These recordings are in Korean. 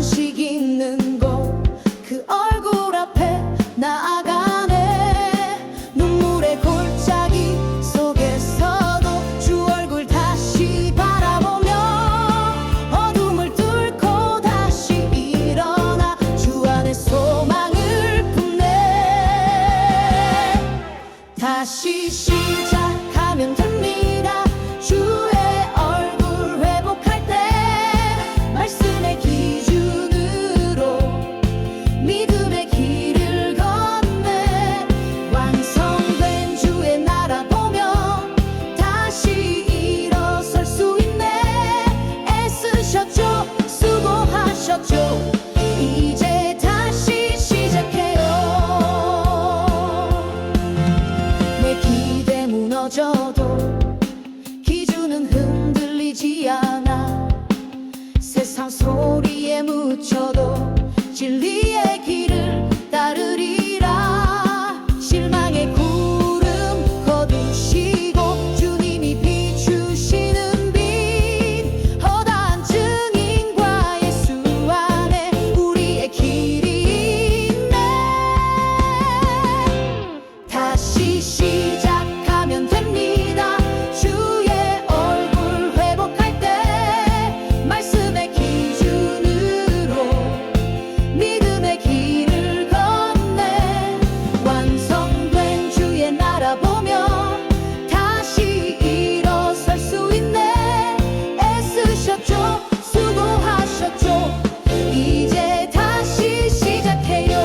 안식 있는 곳 그 얼굴 앞에 나아가네. 눈물의 골짜기 속에서도 주 얼굴 다시 바라보며 어둠을 뚫고 다시 일어나 주 안에 소망을 품네. 다시 시작하면 됩니다. 주의 얼굴 회복할 때 말씀의 기준으로 믿음의 길을 걷네. 완성된 주의 나라 보며 다시 일어설 수 있네. 애쓰셨죠, 수고하셨죠, 이제 다시 시작해요. 내 기대 무너져도 기준은 흔들리지 않아. 세상 소리에 묻혀도 진리의 길을 따르리라. 실망의 구름 거두시고 주님이 비추시는 빛, 허다한 증인과 예수 안에 우리의 길이 있네. 다시 시작하면 됩니다. 주의 얼굴 회복할 때 말씀의 기준으로 믿음의 길을 걷네. 완성된 주의 나라 보며 다시 일어설 수 있네. 애쓰셨죠, 수고하셨죠, 이제 다시 시작해요.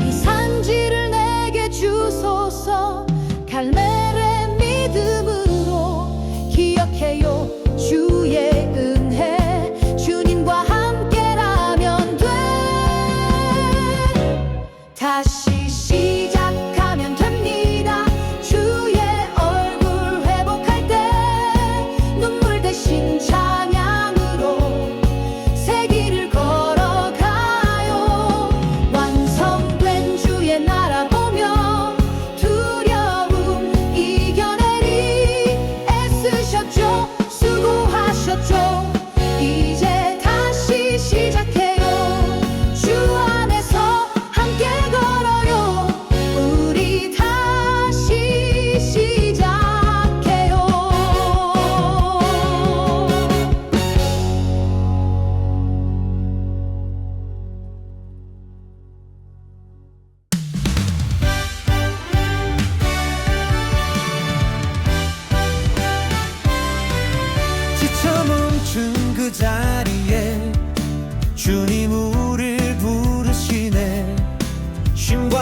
이 산지를 내게 주소서. 갈멜의 믿음으로 기억해요. 주의 은혜 주님과 함께라면 돼. 다시 시작하면 됩니다. 주의 얼굴 회복할 때 눈물 대신 찬양으로 새 길을 걸어가요. 완성된 주의 나라 보며 두려움 이겨내리. 애쓰셨죠, 수고하셨죠, 이제 다시 시작해요. 주 안에서 함께 걸어요. 우리 다시 시작해요. 지쳐 멈춘 그 자리에 주님 우릴 부르시네. 쉼과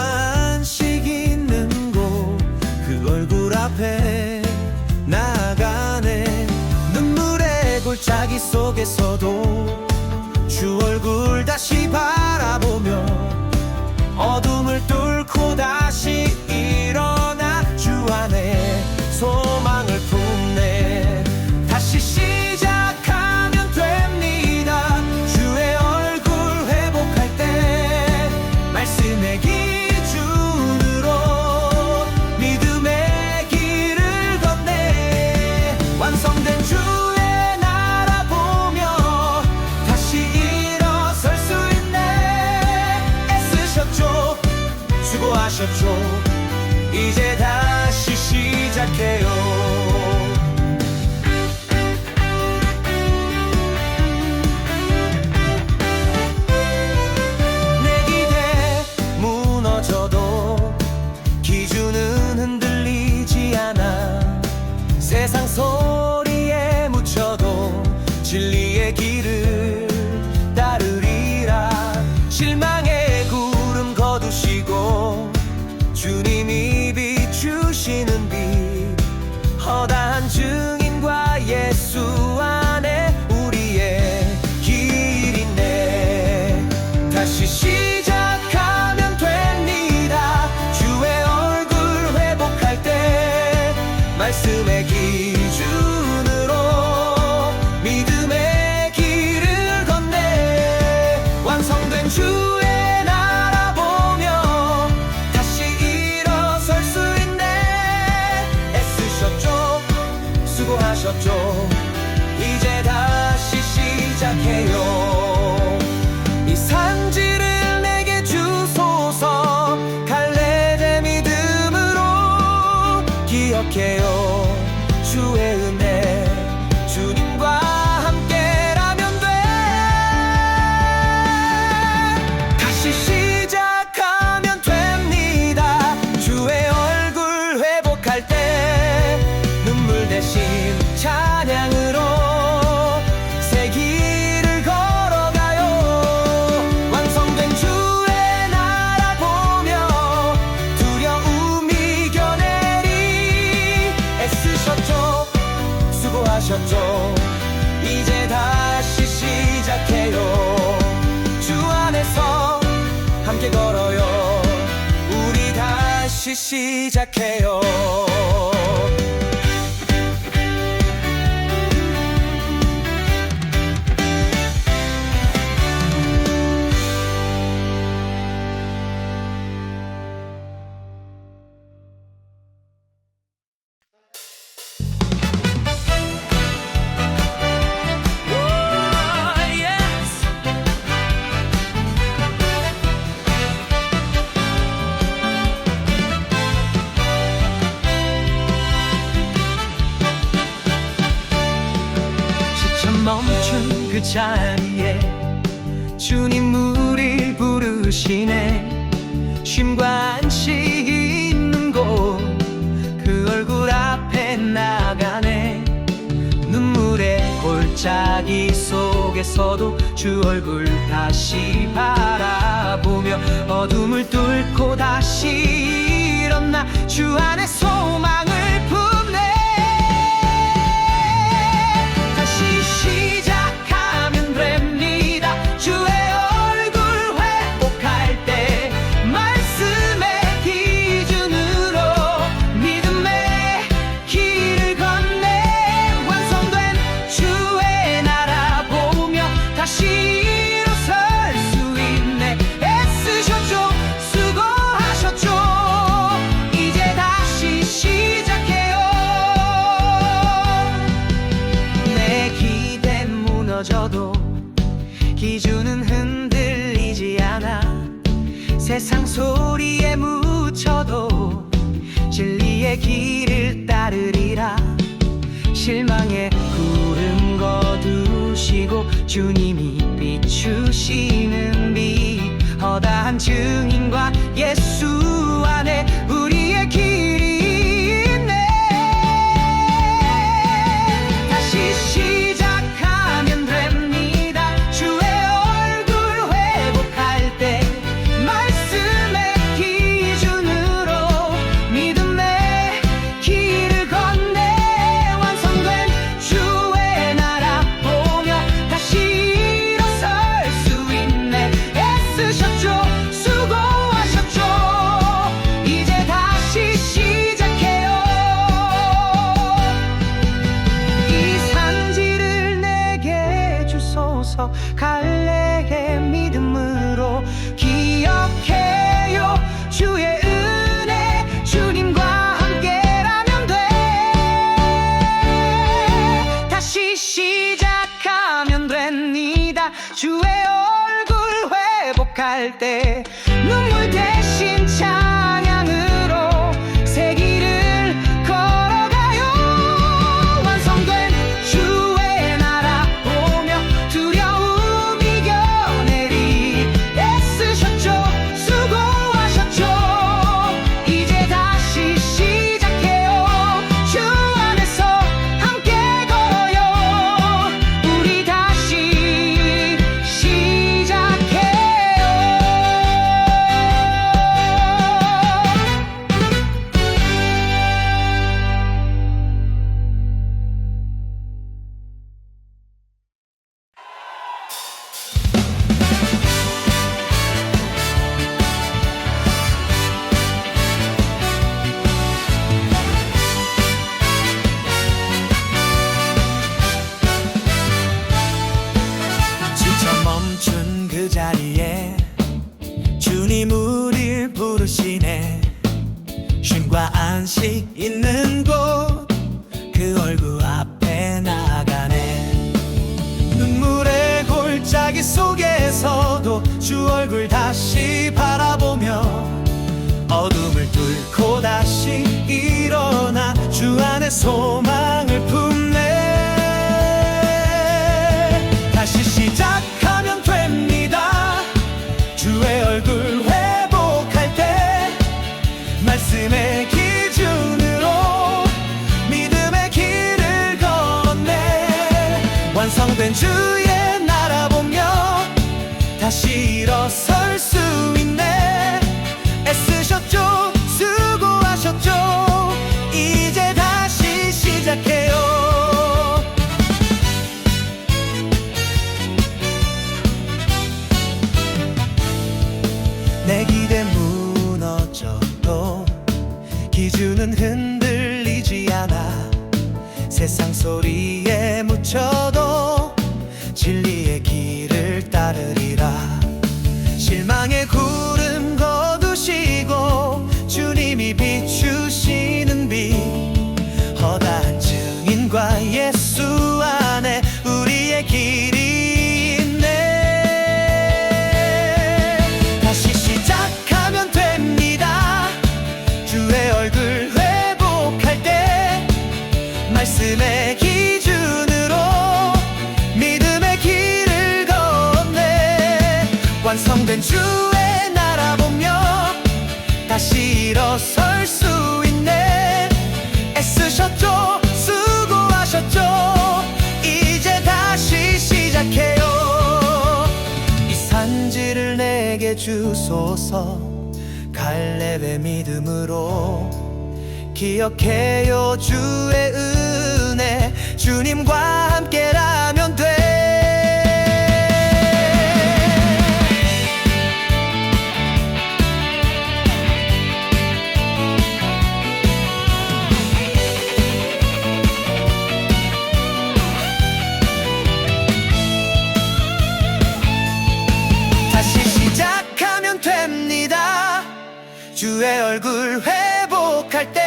안식 있는 곳 그 얼굴 앞에 나아가네. 눈물의 골짜기 속에서도 주 얼굴 다시 바라보며 어둠을 뚫고 다시 일어나 주 안에 소망을 품네. 다시 시작하면 됩니다. 주의 얼굴 회복할 때 말씀의 기준으로 믿음의 길을 걷네. 완성된 주의 나라 보며 다시 일어설 수 있네. 애쓰셨죠, 수고하셨죠, 이제 다시 시작해요. 내 기대 무너져도 기준은 흔들리지 않아. 세상 소리에 묻혀도 진리의 길을 따르리라. 실망의 구름 거두시고 주님이 비추시는 빛, 허다한 증인과 예수 안에 우리의 길이 있네. 다시 시작하면 됩니다. 주의 얼굴 회복할 때 말씀의 기준으로 믿음의 길을 함께 걸어요. 우리 다시 시작해요. 멈춘 그 자리에 주님 우릴 부르시네. 쉼과 안식이 있는 곳 그 얼굴 앞에 나가네. 눈물의 골짜기 속에서도 주 얼굴 다시 바라보며 어둠을 뚫고 다시 일어나 주 안에 소망을 품네. 시작하면 됩니다. 주의 얼굴 회복할 때 말씀의 기준으로 믿음의 길을 건네. 완성된 주의 나라 보며 다시 일어설 수 있네. 애쓰셨죠, 수고하셨죠. 이제 다시 시작해요. 내 기대 무너져도 기준은 흔들리지 않아. 세상 소리에 묻혀도 진리의 길을 따르리라. 실망의 구름 거두시고 주님이 비추시는 빛 허다한 증인과 예수 안에 우리의 길이 있네. 다시 시작하면 됩니다. 주의 얼굴 회복할 때 말씀의 기준으로 믿음의 길을 건네. 완성된 주의 나라 보며 다시 일어설 수 있네. 애쓰셨죠, 수고하셨죠. 이제 다시 시작해요. 이 산지를 내게 주소서. 갈래의 믿음으로 기억해요. 주의 은혜 주님과 함께라면 돼. 다시 시작하면 됩니다. 주의 얼굴 회복할 때 눈물 대신 찬양으로 새 길을 걸어가요. 완성된 주의 나라 보며 두려움 이겨내리. 애쓰셨죠, 수고하셨죠. 이제 다시 시작해요. 주 안에서 함께 걸어요. 우리 다시 시작해요. 지쳐 멈춘 그 자리에 주님 우릴 부르시네. 쉼과 안식 있는 곳 그 얼굴 앞에 나가네. 눈물의 골짜기 속에서도 주 얼굴 다시 바라보며 어둠을 뚫고 다시 일어나 주 안에 소망을 품네. 다시 시작하면 됩니다. 주의 얼굴 회복할 때 말씀의 기준으로 믿음의 길을 건네. 완성된 주의 나라 보며 다시 일어설 수 있네. 애쓰셨죠, 수고하셨죠. 이제 다시 시작해요. 소리에 묻혀도 진리의 길을 따르리라. 실망의 구름 거두시고 주님이 비추시는 빛, 허다한 증인과 예수 안에 우리의 길이 있네. 다시 시작하면 됩니다. 주의 얼굴 회복할 때 말씀의 기준으로 믿음의 길을 걷네. 완성된 주의 나라 보며 다시 일어설 수 있네. 애쓰셨죠, 수고하셨죠, 이제 다시 시작해요. 이 산지를 내게 주소서. 갈렙의 믿음으로 기억해요. 주의 은혜, 주님과 함께라면 돼. 다시 시작하면 됩니다. 주의 얼굴 회복할 때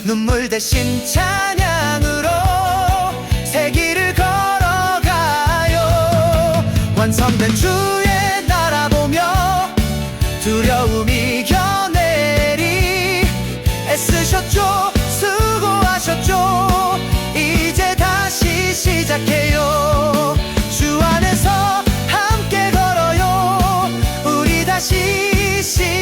눈물 대신 찬양으로 새 길을 걸어가요. 완성된 주의 나라 보며 두려움 이겨내리. 애쓰셨죠, 수고하셨죠, 이제 다시 시작해요. 주 안에서 함께 걸어요. 우리 다시 시작해요.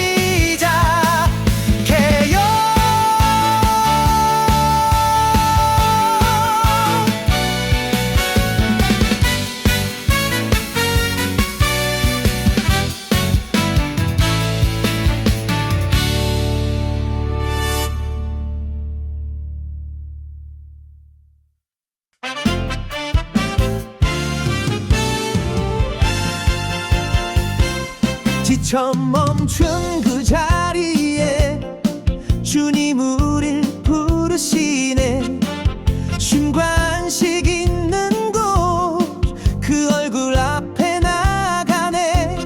지쳐 멈춘 그 자리에 주님 우릴 부르시네. 쉼과 안식 있는 곳 그 얼굴 앞에 나가네.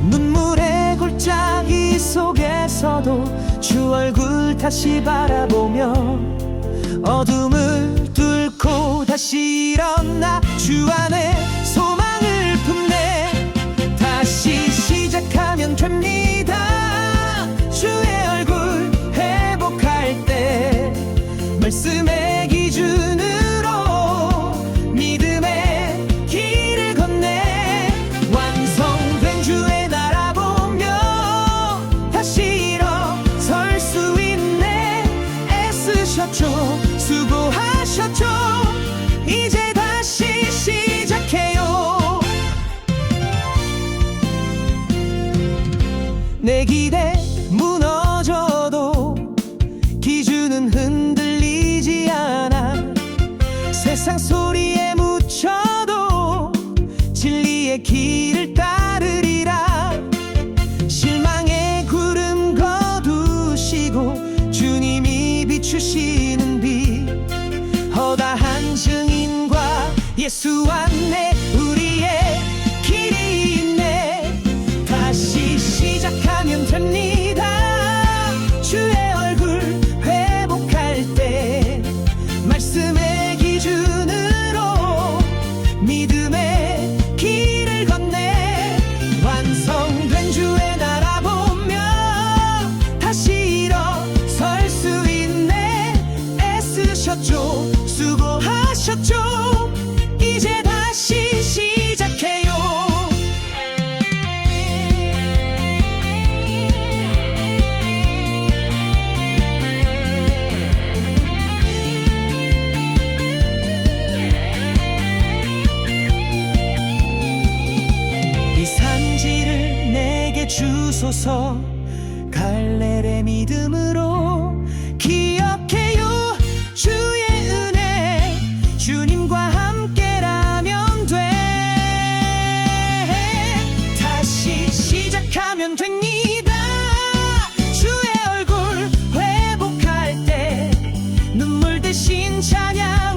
눈물의 골짜기 속에서도 주 얼굴 다시 바라보며 어둠을 뚫고 다시 일어나 주 안에 소망을 품네. 다시 시작하면 됩니다. 주의 얼굴 회복할 때 말씀의 기준으로 믿음의 길을 걷네. 완성된 주의 나라 보며 다시 일어설 수 있네. 애쓰셨죠, 수고하셨죠, 이제 다시 시작해요. 내 기대 무너져도 기준은 흔들리지 않아. 세상 소리에 묻혀도 진리의 길을 따르리라. 실망의 구름 거두시고 주님이 비추시는 빛, 허다한 증인과 예수 안에 우리의 길이 있네. 다시 시작하면 됩니다. 주의 얼굴 회복할 때 말씀의 기준으로 믿음의 길을 걷네. 완성된 주의 나라 보며 다시 일어설 수 있네. 애쓰셨죠, 수고하셨죠, 이제 다시 시작해요. 이 산지를 내게 주소서. 갈렙의 믿음으로 기억해요. 주의 은혜, 주님과 함께라면 돼. 다시 시작하면 됩니다. 주의 얼굴 회복할 때 눈물 대신 찬양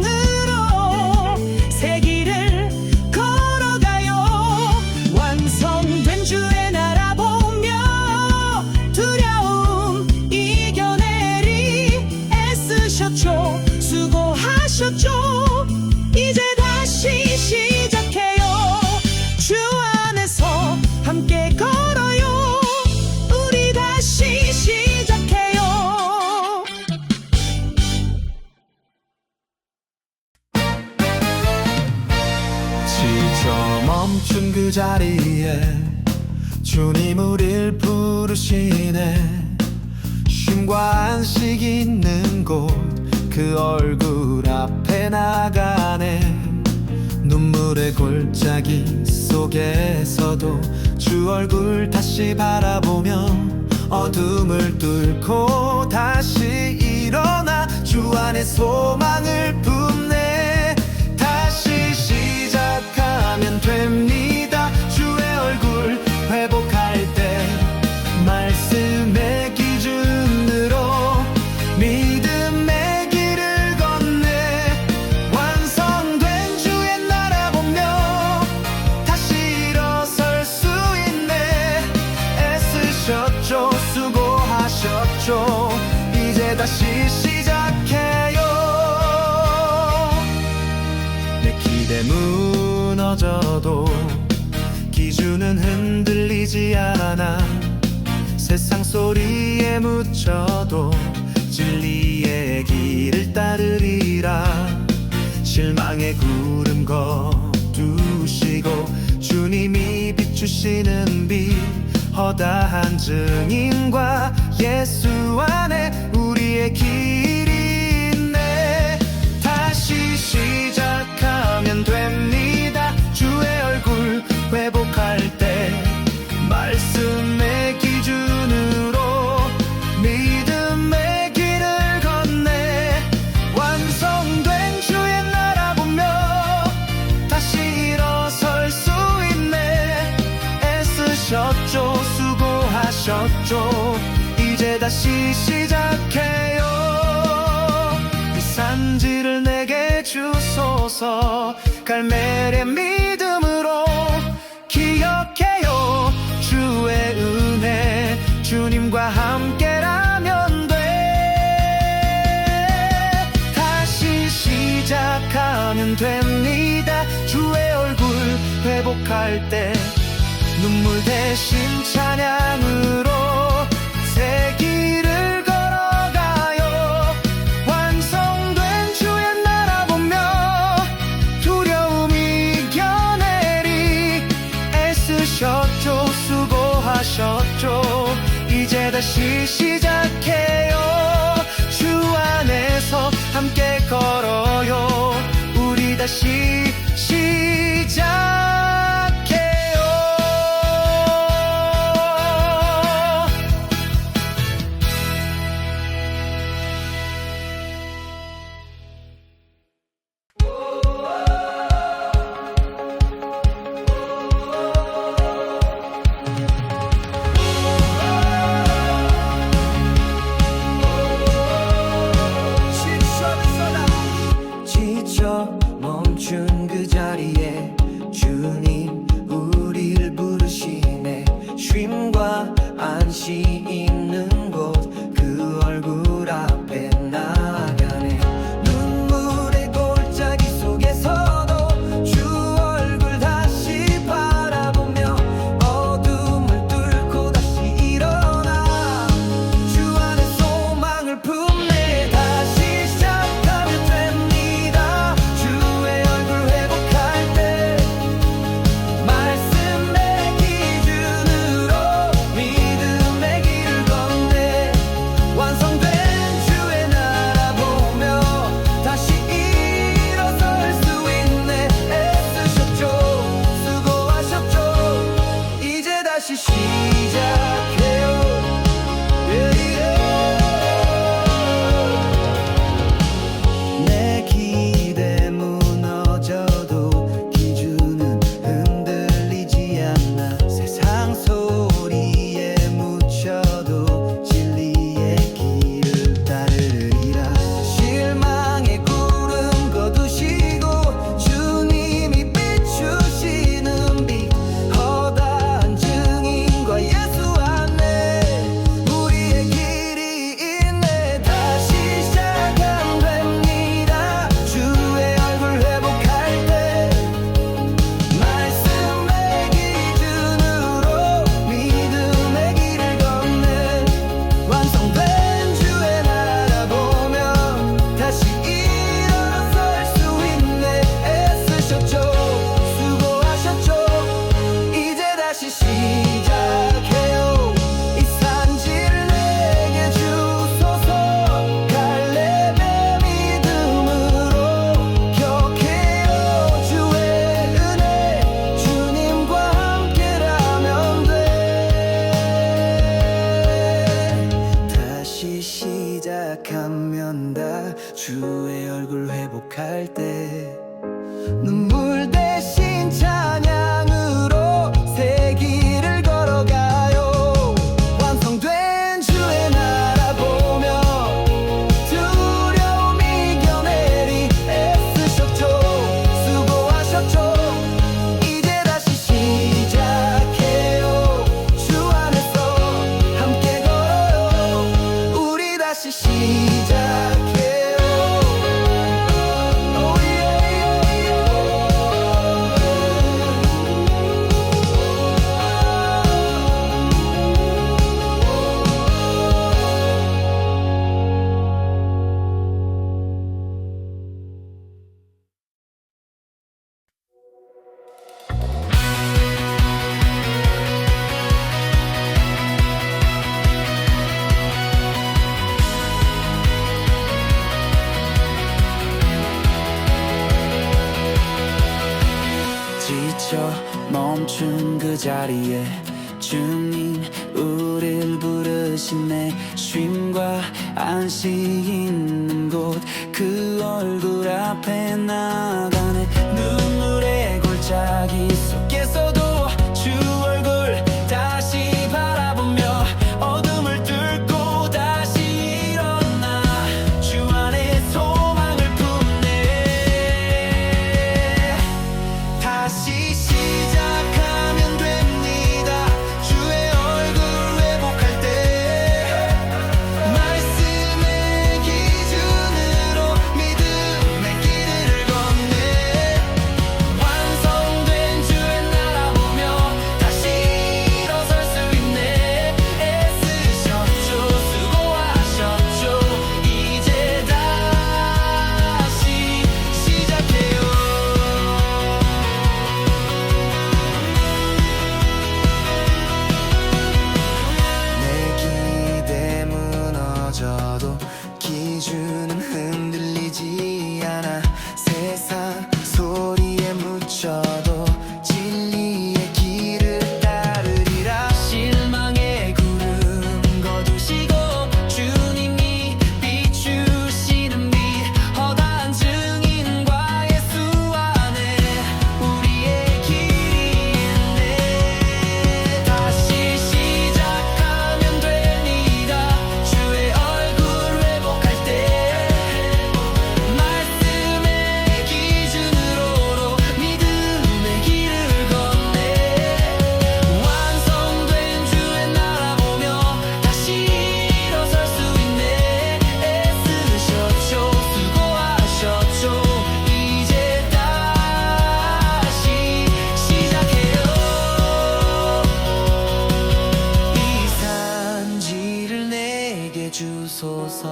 저 멈춘 그 자리에 주님 우릴 부르시네. 쉼과 안식 있는 곳 그 얼굴 앞에 나가네. 눈물의 골짜기 속에서도 주 얼굴 다시 바라보며 어둠을 뚫고 다시 일어나 주 안에 소망을 품네. 다시 시작하면 됩니다. 주의 얼굴 회복할 때 말씀의 기준으로 믿음의 길을 걷네. 완성된 주의 나라 보며 다시 일어설 수 있네. 애쓰셨죠, 수고하셨죠. 이제 다시 시작해요. 내 기대 무너져도 기준은 흔들리지 않아. 세상 소리에 묻혀도 진리의 길을 따르리라. 실망의 구름 거두시고 주님이 비추시는 빛 허다한 증인과 예수 안에 우리의 길이 있네. 다시 시작하면 됩니다. 주의 얼굴 회복할 때 말씀의 기준으로 믿음의 길을 걷네. 완성된 주의 나라 보며 다시 일어설 수 있네. 애쓰셨죠, 수고하셨죠. 이제 다시 시작해요. 이 산지를 내게 주소서. 갈멜의 믿음으로 기억해요. 주의 은혜 주님과 함께라면 돼. 다시 시작하면 됩니다. 주의 얼굴 회복할 때 눈물 대신 찬양으로 새 길을 걸어가요. 완성된 주의 나라 보며 두려움 이겨내리. 애쓰셨죠, 수고하셨죠. 이제 다시 시작해요. 주 안에서 함께 걸어요. 우리 다시 시작해요. 지쳐 멈춘 그 자리에 주님 우리를 부르시네. 쉼과 안식 있는 곳 그 얼굴 앞에 나가네. 눈물의 골짜기 속에서도 주 얼굴 다시 바라보며 어둠을 뚫고 다시 일어나 주 안에 소망을 품네. 다시 시작하면 됩니다. 주의 얼굴 회복할 때 말씀의 기준으로 믿음의 길을 지쳐 멈춘 그 자리에 주님 우릴 부르시네. 쉼과 안식 있는 곳 그 얼굴 앞에 나가네. 눈물의 골짜기 속에서도 주 얼굴 다시 바라보며 어둠을 뚫고 다시 일어나 주 안에 소망을 품네. 다시 시작하면 됩니다. 주의 얼굴 회복할 때 말씀의 기준으로 믿음의 길을 걷네. 완성된 주의 나라 보며 다시 일어설 수 있네. 애쓰셨죠, 수고하셨죠. 이제 다시 시작해요. 내 기대 무너져도 기준은 흔들리지 않아. 세상 소리에 묻혀도 진리의 길을 따르리라. 실망의 구름 거두시고 주님이 비추시는 빛 허다한 증인과 예수 안에 우리의 길이 있네. 다시 시작하면 됩니다. 주의 얼굴 회복할 때 말씀의 기준으로 믿음의 길을 걷네. 완성된 주의 나라 보며 다시 일어설 수 있네. 애쓰셨죠, 수고하셨죠. 이제 다시 시작해요. 이 산지를 내게 주소서.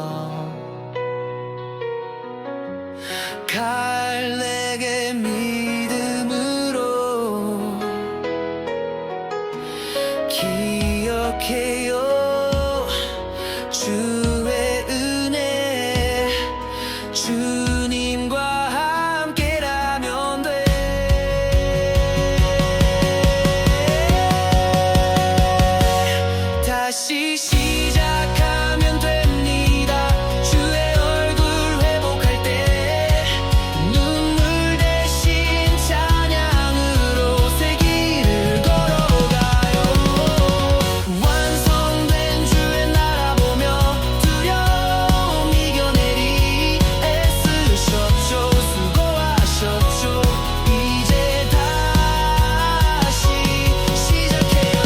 갈래게 믿음으로 기억해요. 주의 은혜 주님과 함께라면 돼. 다시 시작하면 됩니다. 주의 얼굴 회복할 때 눈물 대신 찬양으로 새 길을 걸어가요. 완성된 주의 나라 보며 두려움 이겨내리. 애쓰셨죠, 수고하셨죠. 이제 다시 시작해요.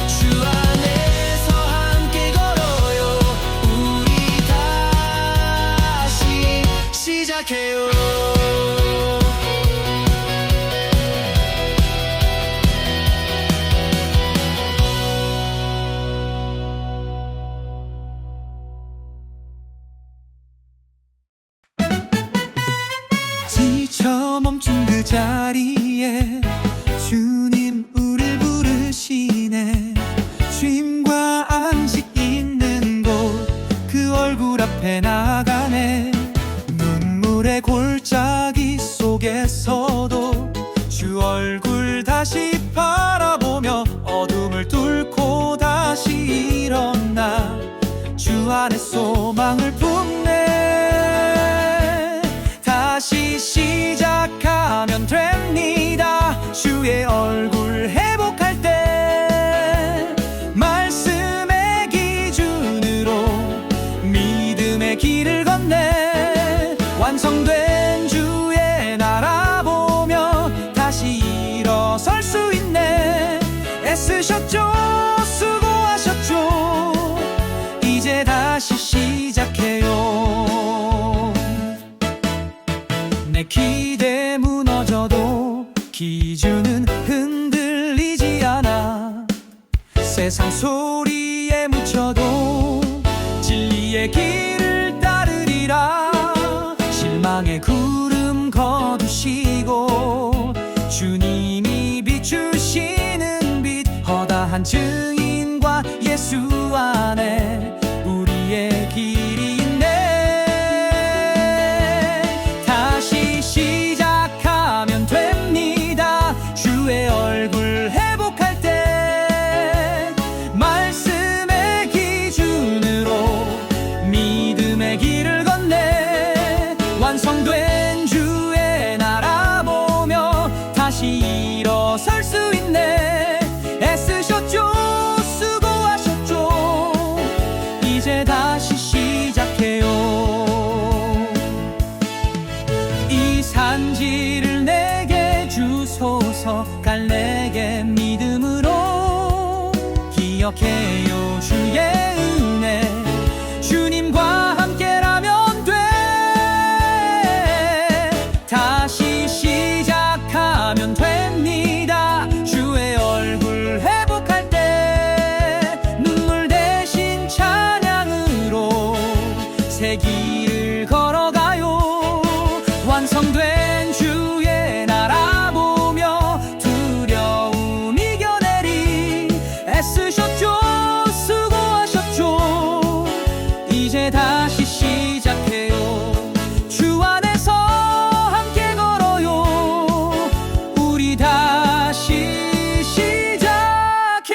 주 안에서 함께 걸어요. 우리 다시 시작해요. 지쳐 멈춘 그 자리에 주님 우릴 부르시네. 쉼과 안식 있는 곳 그 얼굴 앞에 나가네. 눈물의 골짜기 속에서도 주 얼굴 다시 바라보며 어둠을 뚫고 다시 일어나 주 안에 소망을 품네. 다시 시작하면 됩니다. 주의 얼굴 회복할 때 말씀의 기준으로 믿음의 길을 걷네. 완성된 주의 나라 보며 다시 일어설 수 있네. 애쓰셨죠, 수고하셨죠. 이제 다시 시작해요. 내 기대 무너져도 기준은 흔들리지 않아. 세상 소리에 묻혀도 진리의 길을 따르리라. 실망의 구름 거두시고 주님이 비추시는 빛 허다한 증인과 예수 안에 우리의 길이 있네. 다시 시작하 기억해요 주의 은혜 주님과 함께라면 돼 다시 시작하면 됩니다 주의 얼굴 회복할 때 눈물 대신 찬양으로 새 길을 걸어가요 완성된 주의 나라 보며 두려움 이겨내리 애쓰셨죠 수고하셨죠 이제 다시 시작해요 주 안에서 함께 걸어요 우리 다시 시작해요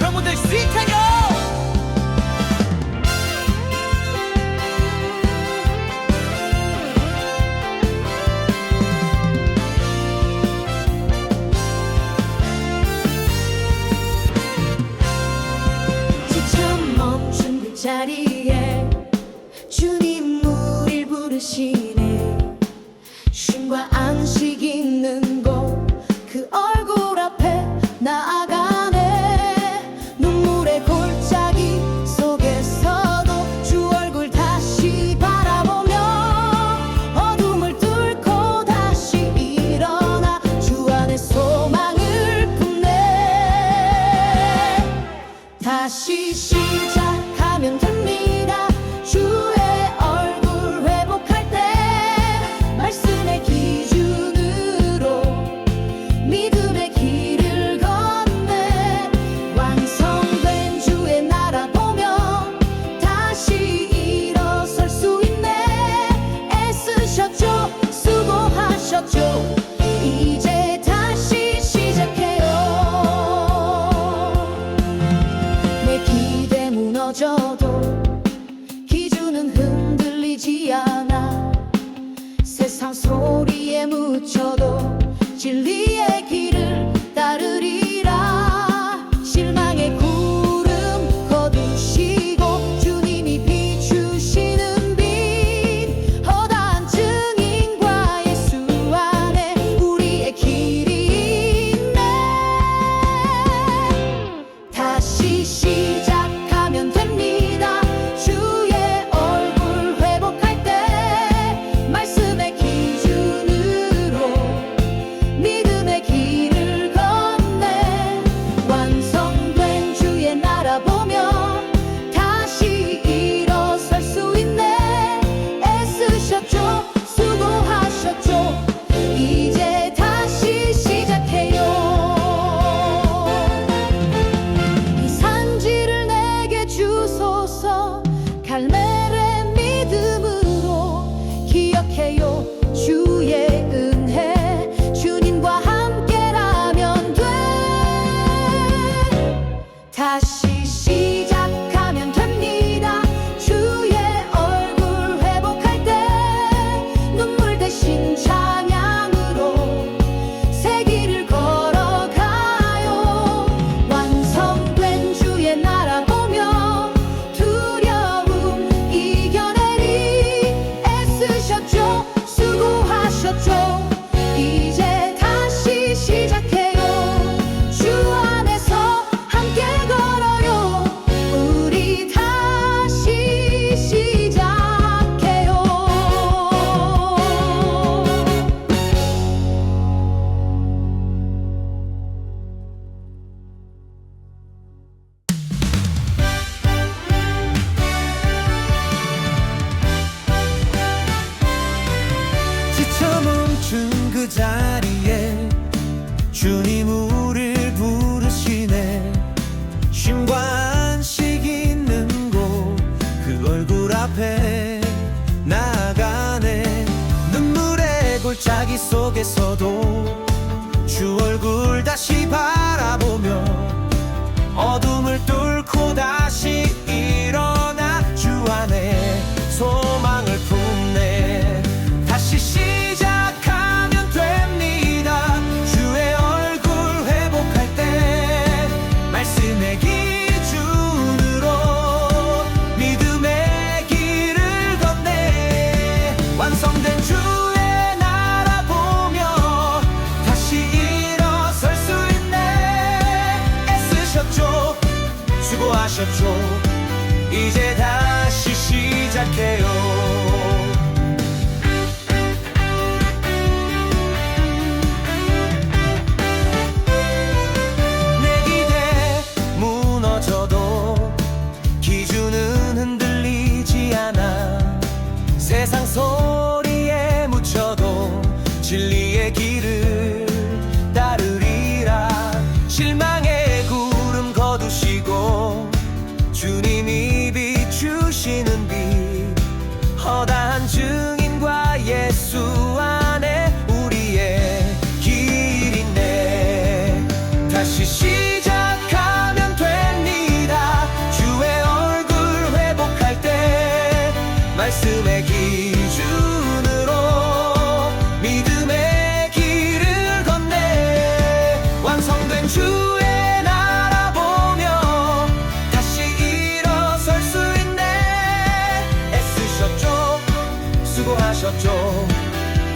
여러분들 스윗하요 지쳐 멈춘 그 자리에 주님 우릴 부르시네 쉼과 안식 있는 곳 그 얼굴 앞에 나아가네 눈물의 골짜기 속에서도 주 얼굴 다시 바라보며 어둠을 뚫고 다시 일어나 주 안에 소망을 품네 다시 시작하면 됩니다 주의 얼굴 회복할 때 말씀의 기준으로 믿음의 길을 걷네 완성된 주의 나라 보며 다시 일어설 수 있네 애쓰셨죠 수고하셨죠 이제 다시 시작해요 내 기대 무너져도 기준은 흔들리지 않아 세상 소리에 묻혀도 진리의 길을 따르리라 실망의 구름 거두시고 주님이 비추시는 빛 허다한 증인과 예수 안에 우리의 길이 있네 다시 시작하면 됩니다 주의 얼굴 회복할 때 말씀의 기준으로 믿음의 길을 걷네 완성된 주의 나라 보며 다시 일어설 수 있네 애쓰셨죠 수고하셨죠 이제 다시 시작해요 이 산지를 내게 주소서 갈멜의 믿음으로 기억해요 주의 은혜 주님과 함께라면 돼 다시 시작하면 됩니다 주의 얼굴 회복할 때 눈물 대신 찬양으로 새 길을 걸어가요 완성된 주의 나라 보며 두려움 이겨내리 애쓰셨죠 수고하셨죠 이제 다시 시작해요 주 안에서 함께 걸어요 우리 다시 시작해요 지쳐 멈춘 그 자리에 주님 우릴 부르시네 쉼과 안식 있는 곳 그 얼굴 앞에 나아가네 눈물의 골짜기 속에서도 주 얼굴 다시 바라보며 어둠을 뚫고 다시 일어나 주 안에 소망을 품네 다시 시작하면 됩니다 주의 얼굴 회복할 때 말씀의 길 수고하셨죠. 이제 다시 시작해요. 내 기대 무너져도 기준은 흔들리지 않아. 세상 소리에 묻혀도 진리의 길을 따르리라. 실망의 구름 거두시고 주님이 비추시는 빛, 허다한 증인과 예수 안에 우리의 길 있네. 다시 시작하면 됩니다. 주의 얼굴 회복할 때 말씀의 기준으로 믿음의 길을 걷네. 완성된 주의 나라 보며 다시 일어설 수 있네. 애쓰셨죠, 수고하셨죠.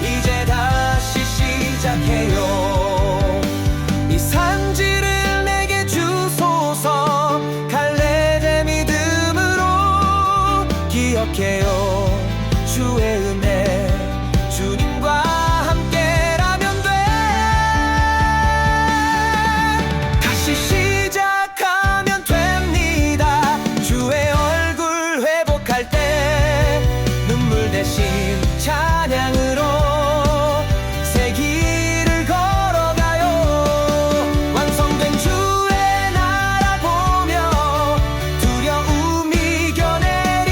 이제 다시 시작해요. 이 산지를 내게 주소서. 갈렙의 믿음으로 기억해요. 주의 은혜, 주님과 함께라면 돼. 다시 시작하면 됩니다. 주의 얼굴 회복할 때 눈물 대신 찬양으로 새 길을 걸어가요. 완성된 주의 나라 보며 두려움 이겨내리.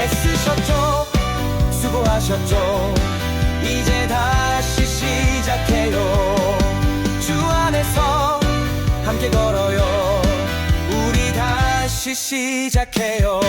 애쓰셨죠, 수고하셨죠. 이제 다시 시작해요. 주 안에서 함께 걸어요. 우리 다시 시작해요.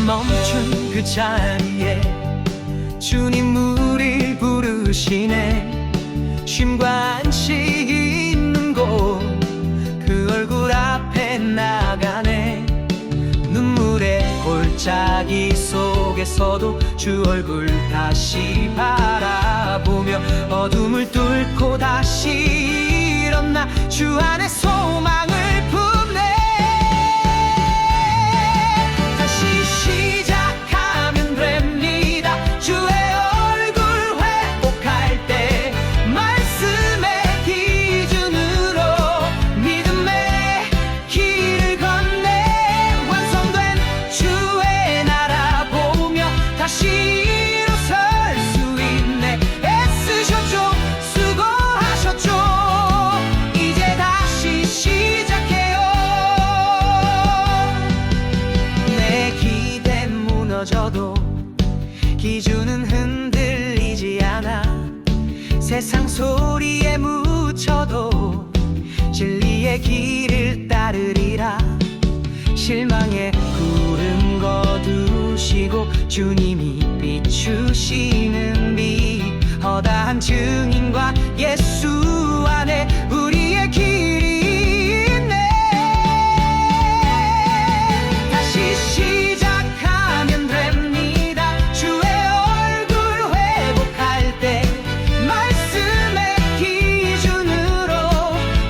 멈춘 그 자리에 주님 우릴 부르시네. 쉼과 안식이 있는 곳, 그 얼굴 앞에 나가네. 눈물의 골짜기 속에서도 주 얼굴 다시 바라보며 어둠을 뚫고 다시 일어나 주 안에 소망을 품네. 다시 시작하면 됩니다. 주의 얼굴 회복할 때 말씀의 기준으로 믿음의 길을 걷네. 완성된 주의 나라 보며 다시 일어설 수 있네. 애쓰셨죠, 수고하셨죠. 이제 다시 시작해요. 내 기대 무너져도 기준은 흔들리지 않아. 세상 소리에 묻혀도 진리의 길을 따르리라. 실망의 구름 거두시고 주님이 비추시는 빛, 허다한 증인과 예수 안에 우리의 길이 있네. 다시 시작하면 됩니다. 주의 얼굴 회복할 때 말씀의 기준으로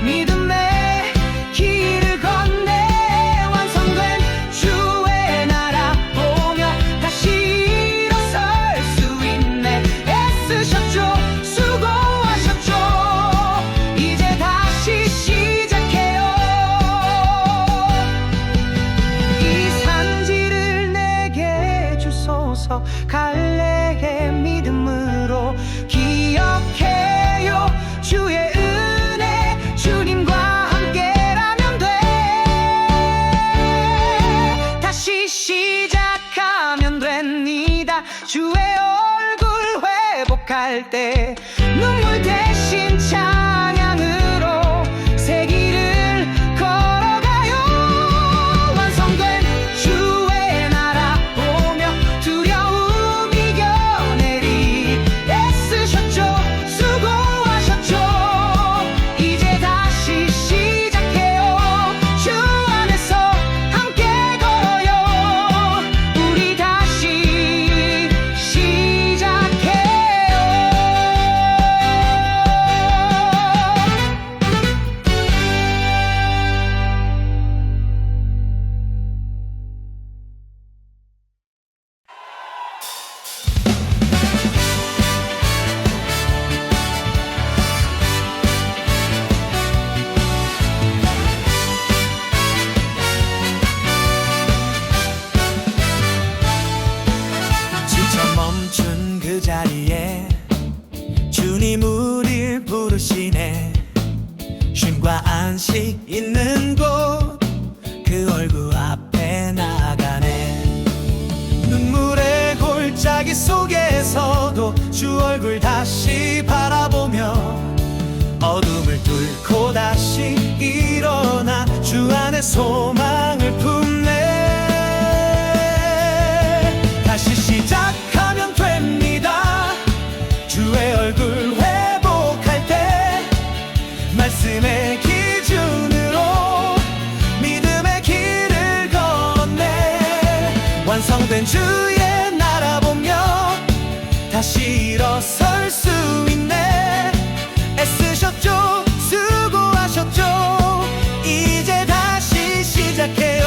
믿음의 길을 걷네. 완성된 주의 나라 보며 다시 일어설 수 있네. 애쓰셨죠, 수고하셨죠. 이제 다시 시작해요. 이 산지를 내게 주소서. 갈렙의 믿음으로 기억해요. 주의 은혜, 주님과 함께라면 돼. 다시 시작하면 됩니다. 주의 얼굴 회복할 때 눈물 대신 찬양을 멈춘 그 자리에 주님 우릴 부르시네. 쉼과 안식 있는 곳 그 얼굴 앞에 나가네. 눈물의 골짜기 속에서도 주 얼굴 다시 바라보며 어둠을 뚫고 다시 일어나 주 안에 소망을 품네. 다시 시작하면 됩니다. 주의 얼굴 회복할 때 말씀의 기준으로 믿음의 길을 걷네. 완성된 주의 나라 보며 다시 일어설 수 있네. 애쓰셨죠, 수고하셨죠, 이제 다시 시작해요.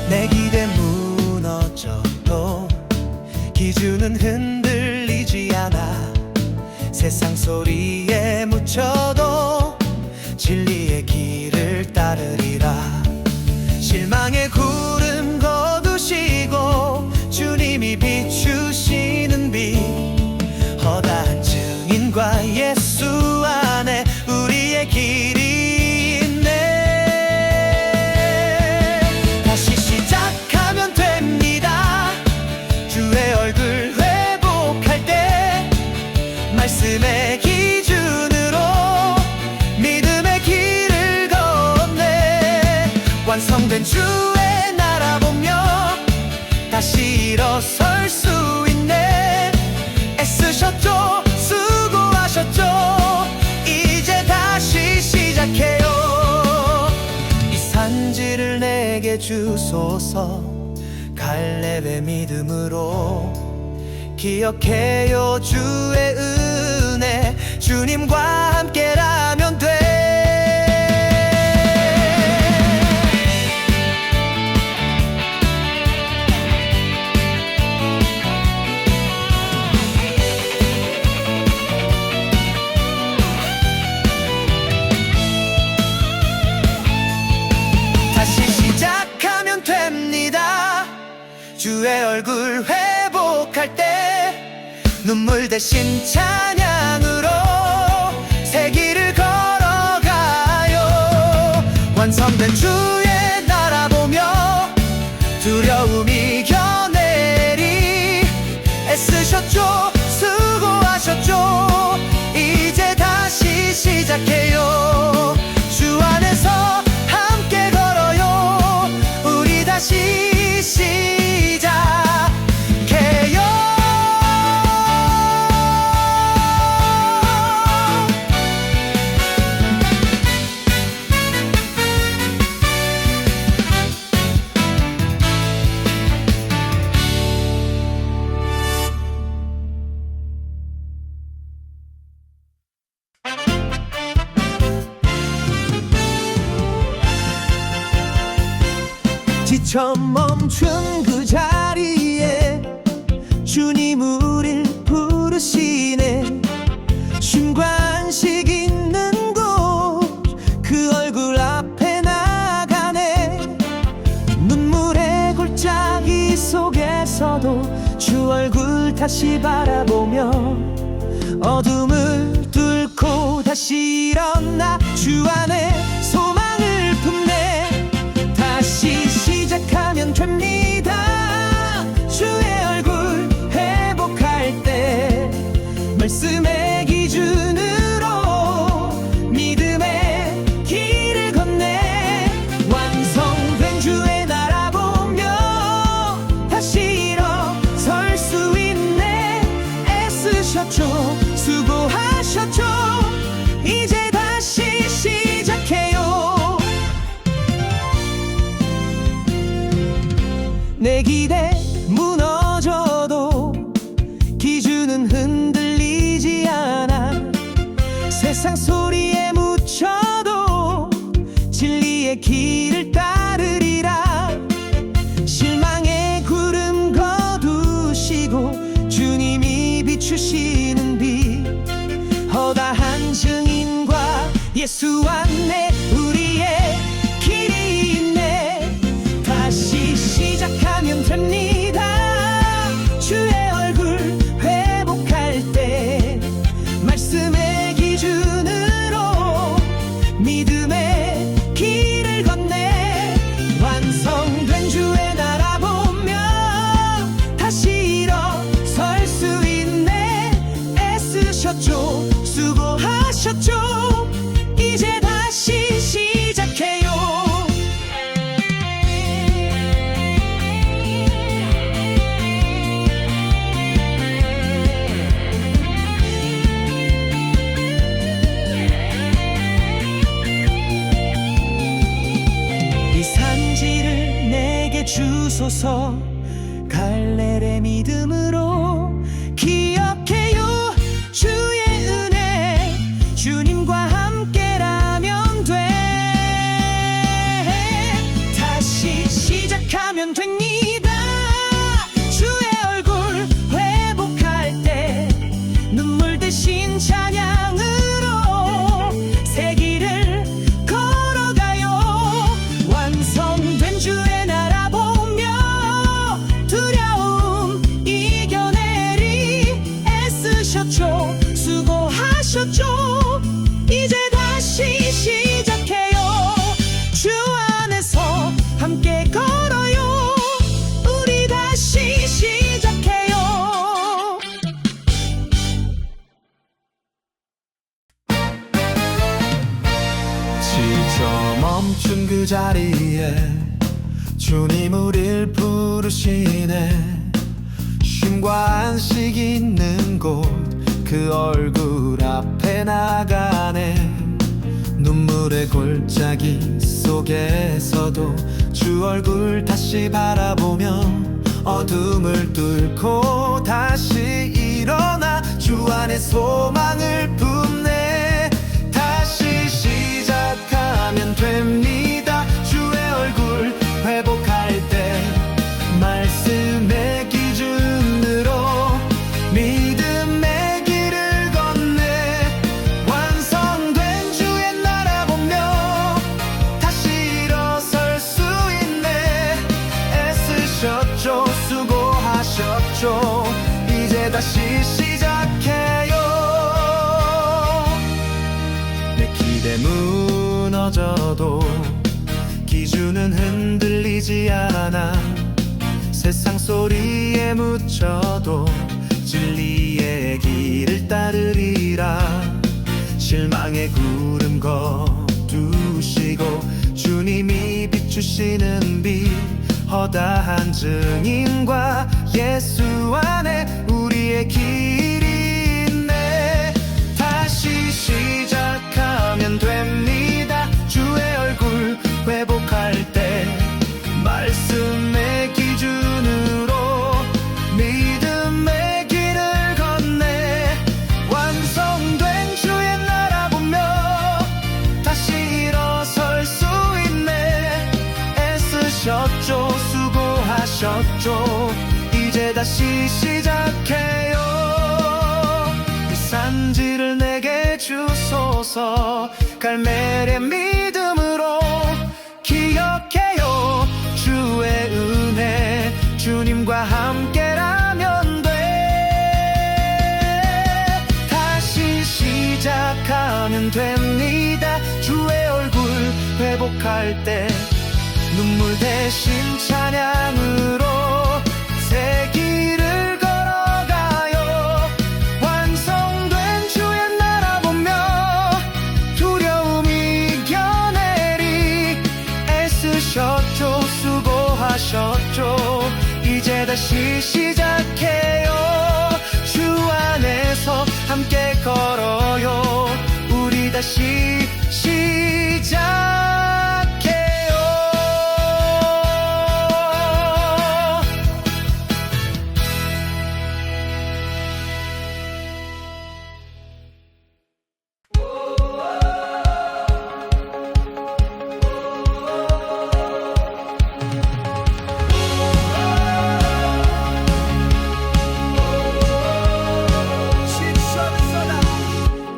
내 기대 무너져도 기준은 흔들리지 않아. 세상 소리에 묻혀도 진리의 길을 따르리라. 실망의 구름 거두시고 주님이 비추시는 빛, 허다한 증인과 예수 안에 우리의 길이 있네. 다시 시작하면 됩니다. 주의 얼굴 회복할 때 말씀의 기준으로 믿음의 길을 걷네. 완성된 주의 나라 보며 다시 일어설 수 있네. 애쓰셨죠, 수고하셨죠, 이제 다시 시작해요. 이 산지를 내게 주소서. 갈렙의 믿음으로 기억해요. 주의 은혜 주님과 함께라면 돼. 다시 시작하면 됩니다. 주의 얼굴 회복할 때 눈물 대신 찬양으로 새 길을 걸어가요. 완성된 주의 나라 보며 두려움 이겨내리. 애쓰셨죠, 수고하셨죠, 이제 다시 시작해요. 주 안에서 함께 걸어요. 우리 다시 시작해요. 지쳐 멈춘 그 자리에 주님 우릴 부르시네. 쉼과 안식 있는 곳 그 얼굴 앞에 나가네. 눈물의 골짜기 속에서도 주 얼굴 다시 바라보며 어둠을 뚫고 다시 일어나 주 안에 소망을 품네. 다시 시작하면 됩니다. 주의 얼굴 회복할 때 말씀의 기준으로 믿음의 길을 걷네. 완성된 주의 나라 보며 다시 일어설 수 있네. 애쓰셨죠, 수고하셨죠, 이제 다시 시작해요. 내 기대 무너져도 기준은 흔들리지 않아. 세상 소리에 묻혀도 진리의 길을 따르리라. 실망의 구름 거두시고 주님이 비추시는 빛, 허다한 증인과 예수 안에 우리의 말씀의 길을 걷네. 완성된 주의 나라 보며 다시 일어설 수 있네. 애쓰셨죠, 수고하셨죠. 이제 다시 시작해요. 이 산지를 내게 주소서. 갈렙의 믿음으로 기억해요. 주의 은혜, 주님과 함께라면 돼. 다시 시작하면 됩니다. 주의 얼굴 회복할 때 눈물 대신 찬양으로 새 길을 걸어가요. 완성된 주의 나라 보며 두려움 이겨내리. 애쓰셨죠, 수고하셨죠. 이제 다시 시작해요. 주 안에서 함께 걸어요. 우리 다시 시작해요. 지쳐 멈춘 그 자리에 주님 우릴 부르시네. 쉼과 안식 있는 곳 그 얼굴 앞에 나가네. 눈물의 골짜기 속에서도 주 얼굴 다시 바라보며 어둠을 뚫고 다시 일어나 주 안에 소망을 품네. 다시 시작하면 됩니다. 주의 얼굴 회복할 때 말씀의 기준으로 믿음의 길을 걷네. 완성된 주의 나라 보며 다시 일어설 수 있네. 애쓰셨죠, 수고하셨죠. 이제 다시 시작해요. 내 기대 무너져도 기준은 흔들리지 않아. 세상 소리에 묻혀도 진리의 길을 따르리라. 실망의 구름 거두시고 주님이 비추시는 빛 허다한 증인과 예수 안에 우리의 길이 있네. 다시 시작하면 됩니다. 주의 얼굴 회복할 때 말씀의 기준으로 믿음의 길을 걷네. 완성된 주의 나라 보며 다시 일어설 수 있네. 애쓰셨죠, 수고하셨죠. 이제 다시 시작해요. 이 산지를 내게 주소서. 갈멜의 믿음으로 기억해요. 주의 은혜, 주님과 함께라면 돼. 다시 시작하면 됩니다. 주의 얼굴 회복할 때 눈물 대신 찬양으로 새 길을 걸어가요. 완성된 주의 나라 보며 두려움 이겨내리. 애쓰셨죠, 수고하셨죠. 이제 다시 시작해요. 주 안에서 함께 걸어요. 우리 다시 시작해요.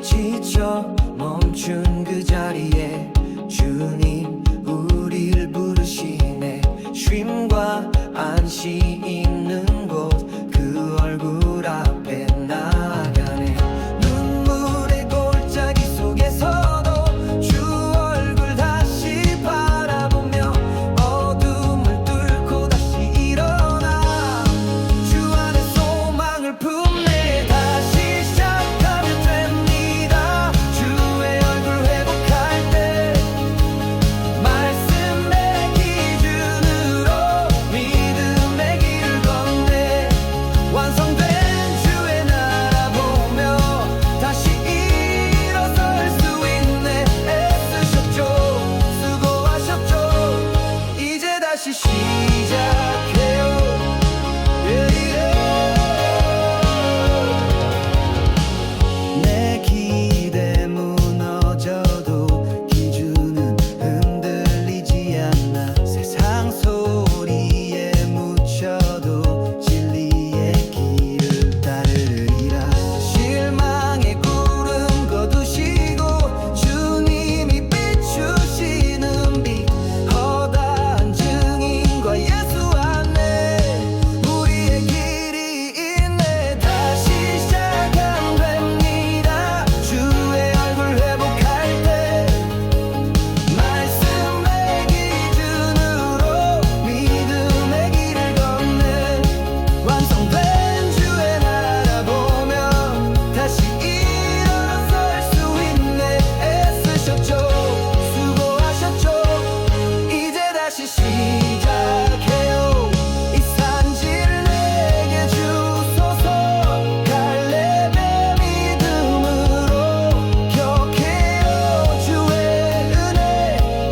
지쳐 멈춘 그 다시 시작해요. 내 기대 무너져도 기준은 흔들리지 않아. 세상 소리에 묻혀도 진리의 길을 따르리라. 실망의 구름 거두시고 주님이 비추시는 빛, 허다한 증인과 예수 안에 우리의 길이 있네. 다시 시작하면 됩니다. 주의 얼굴 회복할 때 말씀의 기준으로 믿음의 길을 걷는 완성된 주의 나라 보며 다시 일어설 수 있네. 애쓰셨죠, 수고하셨죠. 이제 다시 시작해요. 이 산지를 내게 주소서. 갈렙의 믿음으로 격해요. 주의 은혜,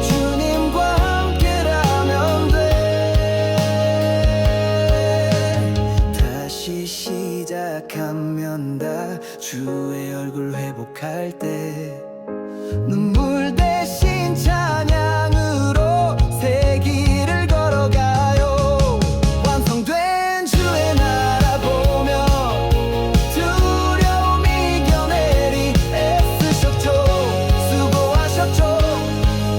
주님과 함께라면 돼. 다시 시작하면 다 주의 얼굴 회복할 때 눈물 대신 찬양으로 새 길을 걸어가요. 완성된 주의 나라 보며 두려움 이겨내리 애쓰셨죠, 수고하셨죠.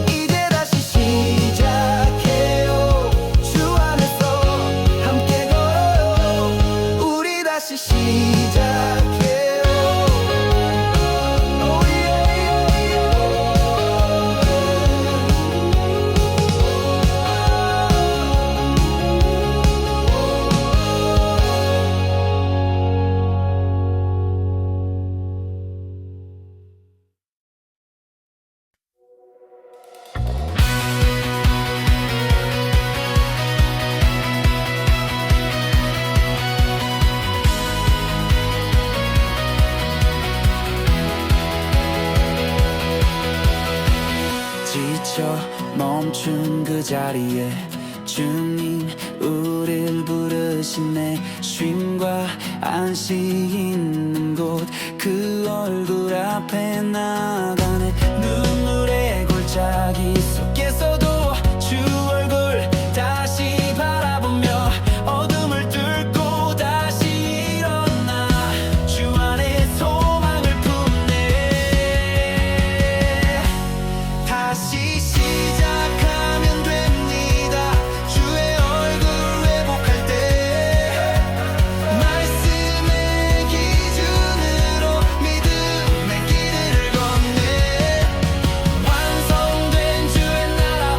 이제 다시 시작해요. 주 안에서 함께 걸어요. 우리 다시 시작해요. 지쳐 멈춘 그 자리에 주님 우릴 부르시네. 쉼과 안식 있는 곳, 그 얼굴 앞에 나가네. 눈물의 골짜기 속에서도 주 얼굴 다시 바라보며 어둠을 뚫고 다시 일어나 주 안에 소망을 품네. 다시 시작하면 됩니다. 주의 얼굴 회복할 때 말씀의 기준으로 믿음의 길을 걷네. 완성된 주의 나라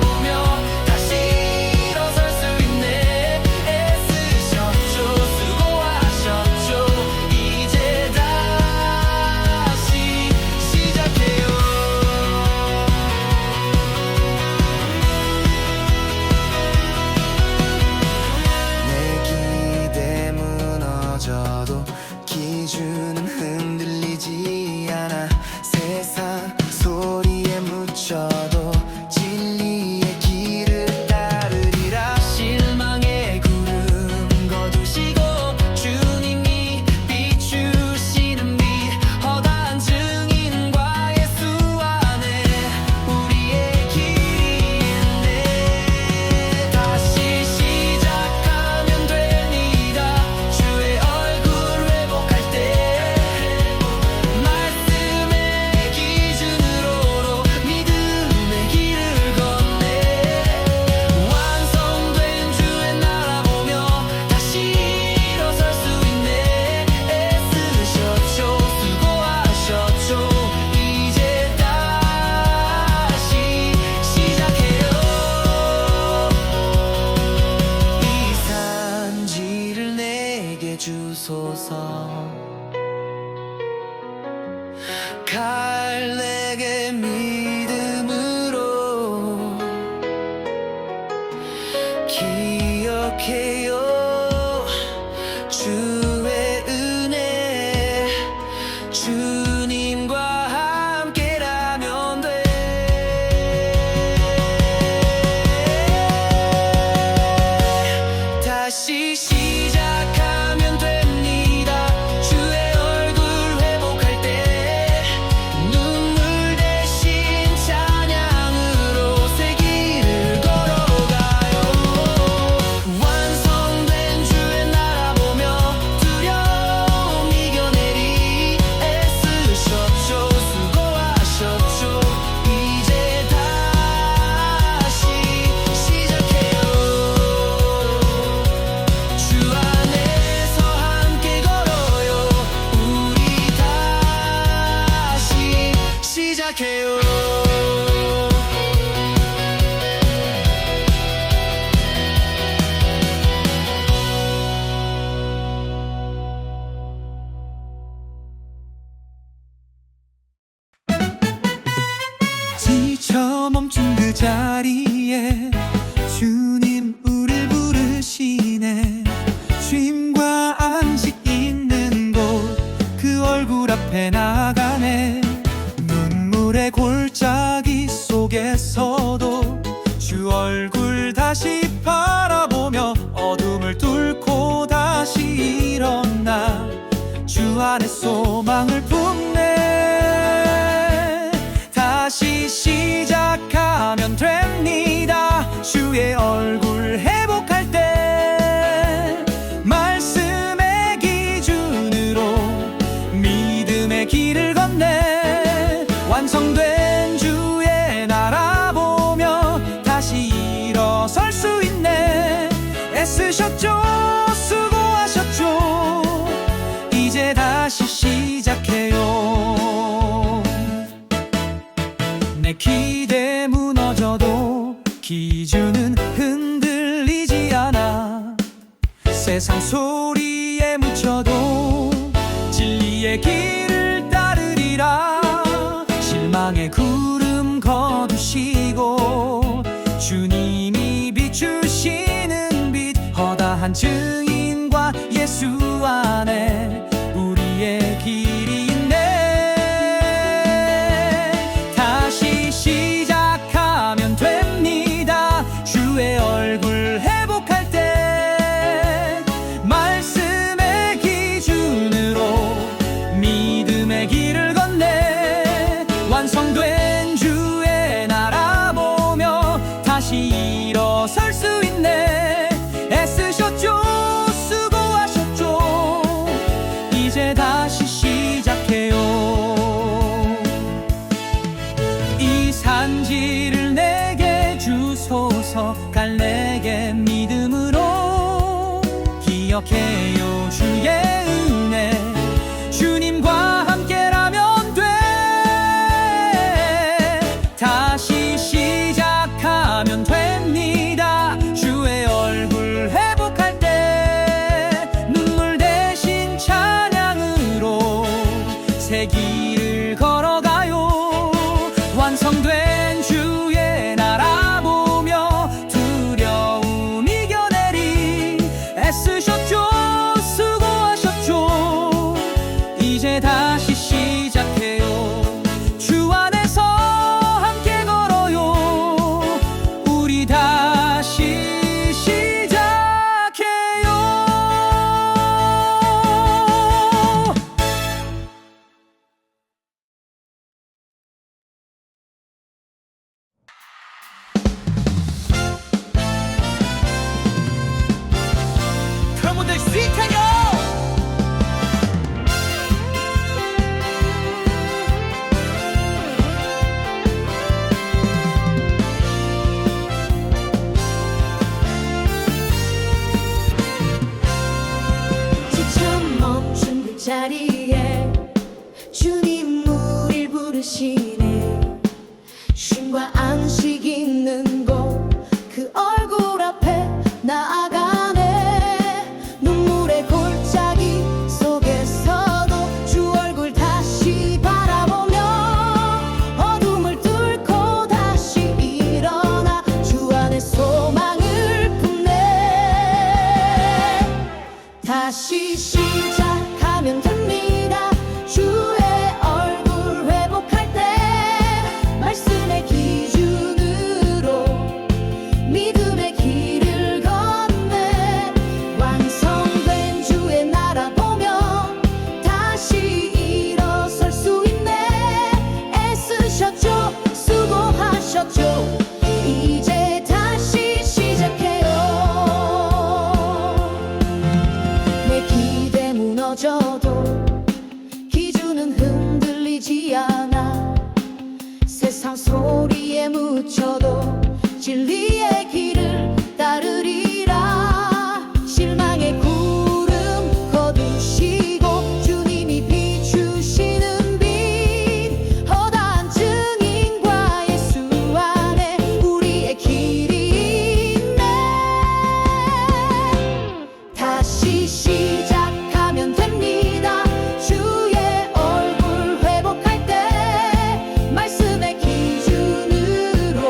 자리에 주님 우릴 부르시네. 쉼과 안식 있는 곳 그 얼굴 앞에 나가네. 눈물의 골짜기 속에서도 주 얼굴 다시 바라보며 어둠을 뚫고 다시 일어나 주 안에 소망을 품네. 다시 시작하면 됩니다. 주의 얼굴 회복할 때 말씀의 기준으로 믿음의 길을 건네. 완성된 주의 나라 보며 다시 일어설 수 있네. 애쓰셨죠, 수고하셨죠, 이제 다시 시작해요. 내 기대 무너져도 기준은 흔들리지 않아. 세상 소리에 묻혀도 진리의 길을 따르리라. 실망의 구름 거두시고 주님이 비추시는 빛 허다한 증인과 예수 안에 우리의 길이 있네. 다시 시작하면 됩니다. 주의 얼굴 회복할 때 말씀의 기준으로 믿음의 길을 건네. 완성된 주의 나라 보며 다시 일어설 수 있네. 애쓰셨죠, 수고하셨죠, 이제 다시 시작해요. 이 산지를 내게 주소서. 갈래게 믿음으로 기억해요. 주의 은혜 주님과 함께라면 돼. 다시 시작하면 됩니다. 주의 얼굴 회복할 때 눈물 대신 찬양으로 새 길을 걸어가요. 완성된 주의 나라 보며 두려움 이겨내리. 애쓰셨죠, 수고하셨죠, 이제 다시 시작해요. 주 안에서 함께 걸어요. 우리 다시 시작해요. 여러분들 스윗하요. 지쳐 멈춘 그 자리에 주님 우릴 부르시네. 쉼과 안식 있는 곳 그 얼굴 앞에 나아가네. 눈물의 골짜기 속에서도 주 얼굴 다시 바라보며 어둠을 뚫고 다시 일어나 주 안에 소망을 품네. 다시 시작하면 됩니다. 주의 얼굴 회복할 때 말씀의 기준으로 믿음의 길을 건네. 완성된 주의 나라 보며 다시 일어설 수 있네. 애쓰셨죠, 수고하셨죠, 이제 다시 시작해요. 내 기대 무너져도 기준은 흔들리지 않아. 세상 소리에 묻혀도 진리의 길을 따르리라. 실망의 구름 거두시고 주님이 비추시는 빛 허다한 증인과 예수 안에 우리의 길이 있네. 다시 시작하면 됩니다. 주의 얼굴 회복할 때 말씀의 기준으로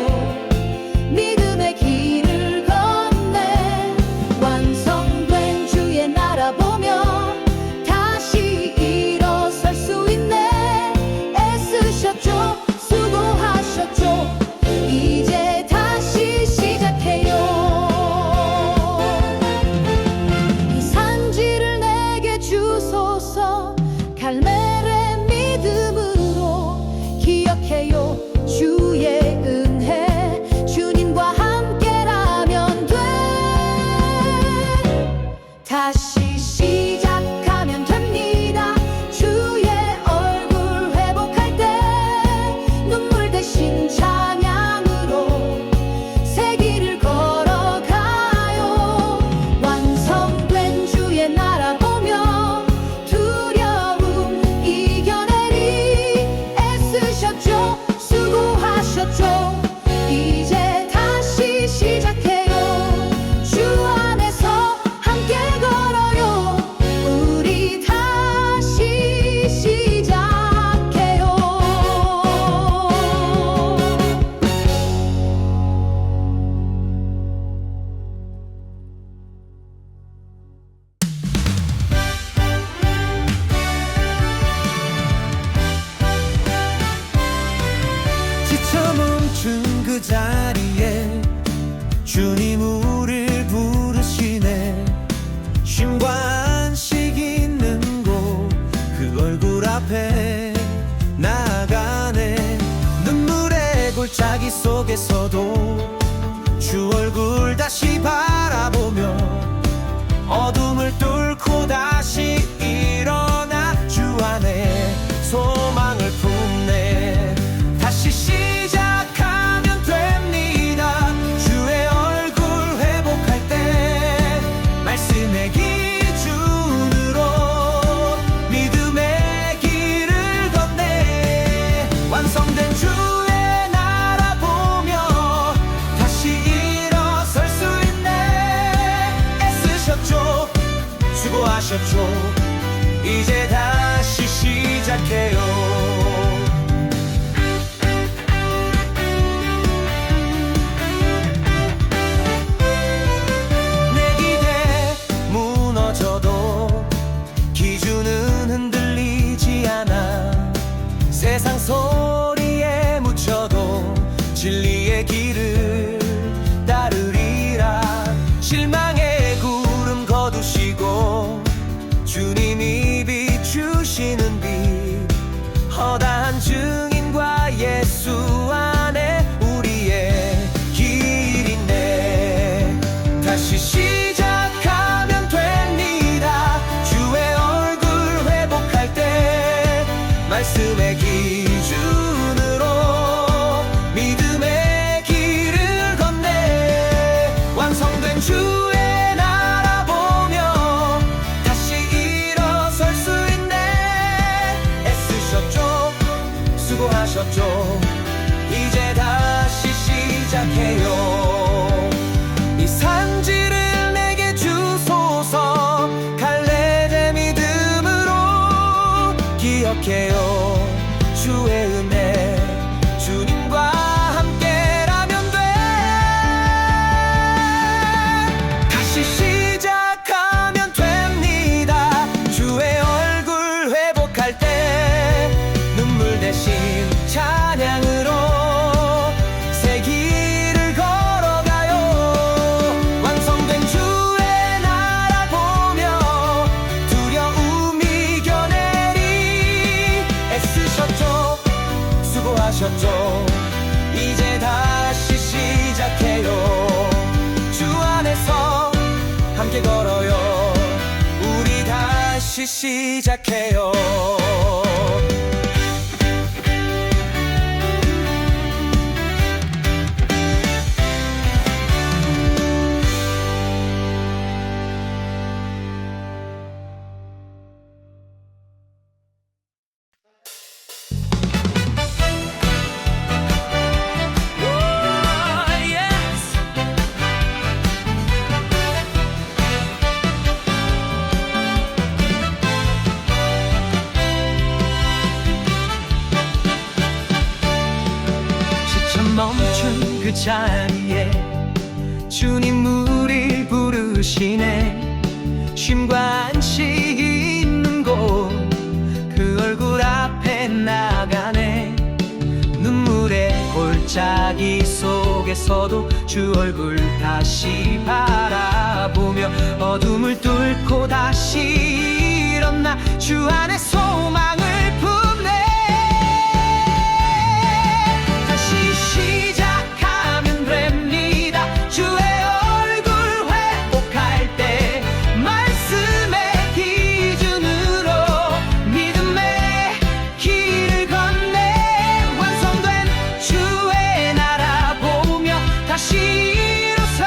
주님 우릴 부르시네. 쉼과 안식 있는 곳 그 얼굴 앞에 나아가네. 눈물의 골짜기 속에서도 주 얼굴 다시 바라보며 어둠을 뚫고 다시 일어나 주 안에 소망을 품네. 다시 시작하면 됩니다. 주의 얼굴 회복할 때 말씀의 기준으로 믿음의 길을 걷네. 완성된 주의 나라 보며 다시 일어설 수 있네. 애쓰셨죠, 수고하셨죠, 이제 다시 시작해요. 내 기대 무너져도 기준은 흔들리지 않아. 세상 소리에 묻혀도 진리의 길을 따르리라. 실망의 구름 거두시고 주님이 비추시는 빛, 허다한 증인과 예수 안에 우리의 길이네. 다시 시작하면 됩니다. 주의 얼굴 회복할 때 말씀의 기준으로 믿음의 길을 걷네. 완성된 주의 나라 보며 다시 일어설 수 있네. 애쓰셨죠, 수고하셨죠, 이제 다시 시작해요. 이 산지를 내게 주소서. 갈렙의 믿음으로 기억해요. 주의 은혜 주님과 함께라면 돼. 다시 시작하면 됩니다. 주의 얼굴 회복할 때 눈물 대신 찬양으로 새 길을 걸어가요. 완성된 주의 나라 보며 두려움 이겨내리. 애쓰셨죠, 수고하셨죠, 이제 다시 시작해요. 주 안에서 함께 걸어요. 우리 다시 시작해요. 지쳐 멈춘 그 자리에 주님 우릴 부르시네. 쉼과 안식 있는 곳 그 얼굴 앞에 나가네. 눈물의 골짜기 속에서도 주 얼굴 다시 바라보며 어둠을 뚫고 다시 일어나 주 안에 소망을 품네. 다시 시작하면 됩니다. 주의 얼굴 회복할 때 말씀의 기준으로 믿음의 길을 걷네. 완성된 주의 나라 보며 다시 일어설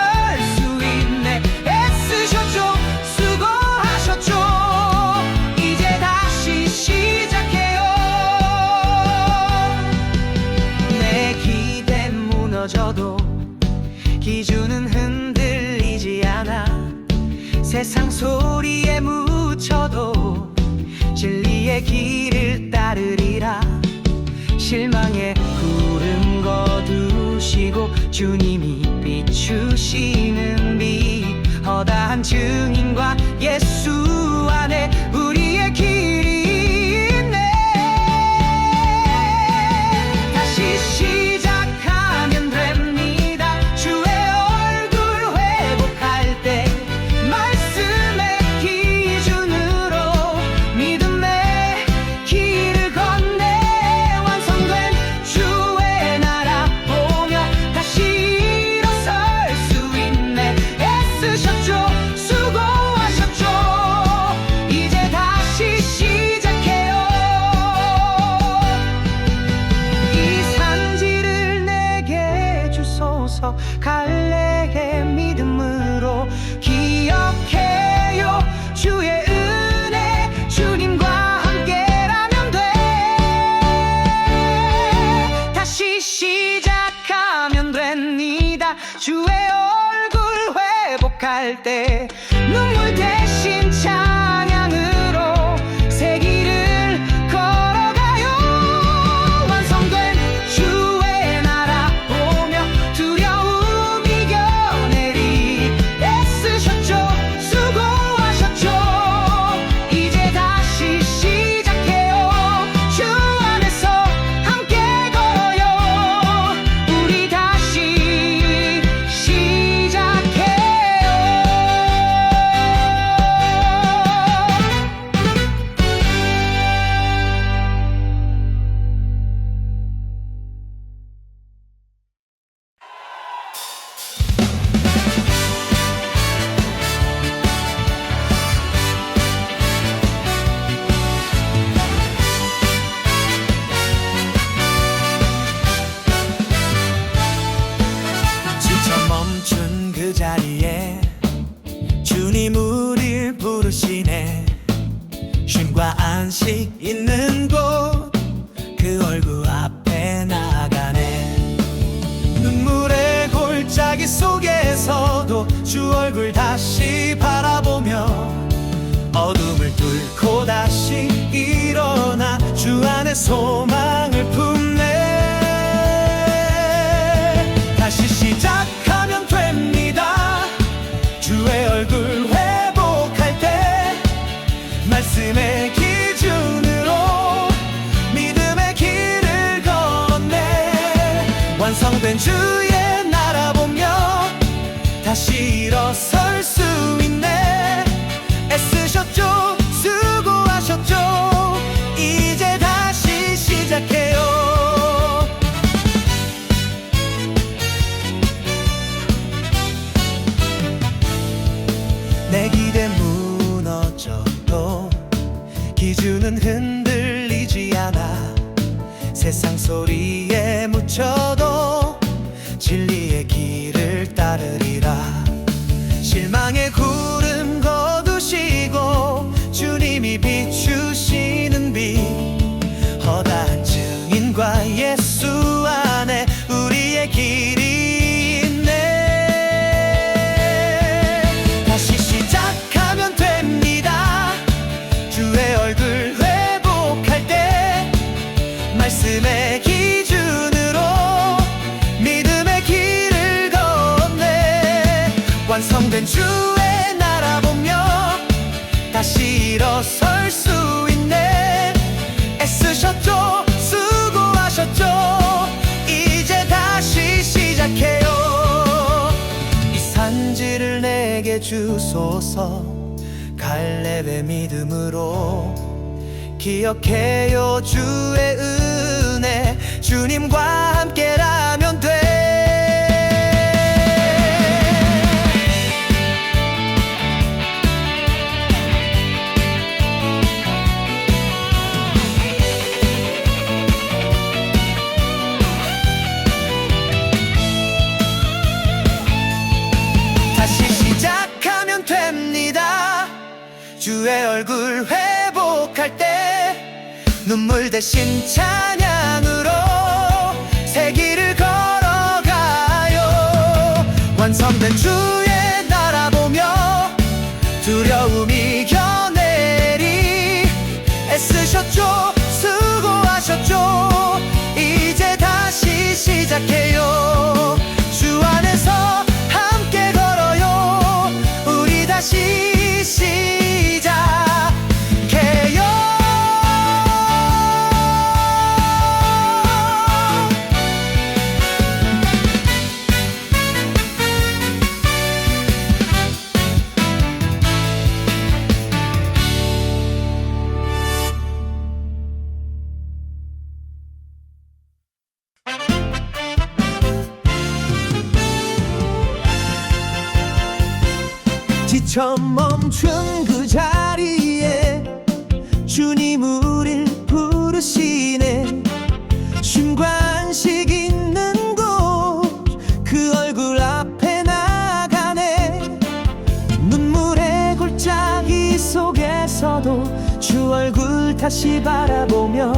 수 있네. 애쓰셨죠, 수고하셨죠, 이제 다시 시작해요. 내 기대 무너져도 기준은 흔들리지 않아. 세상 소리에 묻혀도 진리의 길을 따르리라. 실망의 구름 거두시고 주님이 비추시는 빛, 허다한 증인과 예수 안에 우리의 길이 있네. 다시 시작하면 됩니다. 주의 얼굴 갈래의 믿음으로 기억해요. 주의 은혜 주님과 함께라면 돼. 다시 시작하면 됩니다. 주의 얼굴 회복할 때 눈물 대신 찬양으로 새 길을 걸어가요. 완성된 주의 나라 보며 두려움 이겨내리. 애쓰셨죠, 수고하셨죠. 이제 다시 시작해요. 주 안에서 함께 걸어요. 우리 다시 시작해요. 지쳐 멈춘 그 자리에 주님 우릴 부르시네. 쉼과 안식 있는 곳 그 얼굴 앞에 나가네. 눈물의 골짜기 속에서도 주 얼굴 다시 바라보며 어둠을 뚫고 다시 일어나 주 안에 소망을 품네. 다시 시작하면 됩니다. 주의 얼굴 회복할 때 말씀의 기준으로 믿음의 길을 걷네. 완성된 주의 나라 보며 다시 일어설 수 있네. 애쓰셨죠, 수고하셨죠. 이제 다시 시작해요. 내 기대 무너져도 기준은 흔들리지 않아. 세상 소리에 묻혀도 진리의 길을 따르리라. 실망의 구름 거두시고 주님이 비추시는 빛 허다한 증인과 예수 안에 우리의 길이 있네. 다시 시작하면 됩니다. 주의 얼굴 회복할 때 말씀의 기준으로 믿음의 길을 걷네. 완성된 주의 나라 보며 다시 일어설 수 있네. 애쓰셨죠, 수고하셨죠. 이제 다시 시작해요. 이 산지를 내게 주소서. 갈렙의 믿음으로 기억해요. 주의 은혜 주님과 함께라면 돼. 다시 시작하면 됩니다. 주의 얼굴 회복할 때 눈물 대신 찬양으로 새 길을 걸어가요. 완성된 주의 나라 보며 두려움 이겨내리. 애쓰셨죠, 수고하셨죠. 이제 다시 시작해요. 주 안에서 함께 걸어요. 우리 다시 시작해요. 지쳐 멈춘 그 자리에 주님 우릴 부르시네. 쉼과 안식 있는 곳 그 얼굴 앞 다시 바라보며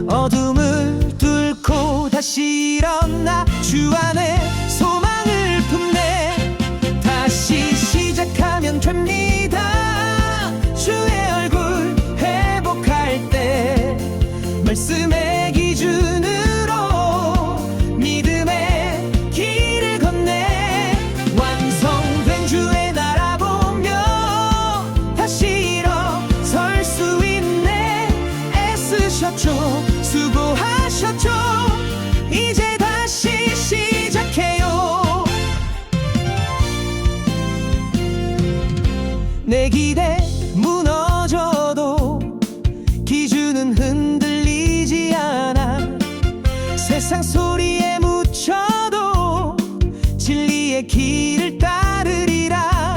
어둠을 뚫고 다시 일어나 주 안에 소망을 품네. 다시 시작하면 됩니다. 주의 얼굴 회복할 때 말씀의 기준으로 믿음의 길을 건네 완성된 주의 나라 보며 다시 일어설 수 있네. 애쓰셨죠, 수고하셨죠. 이제 다시 시작해요. 내 기대 무너져도 기준은 흔들리지 않아. 세상 소리에 묻혀도 진리의 길을 따르리라.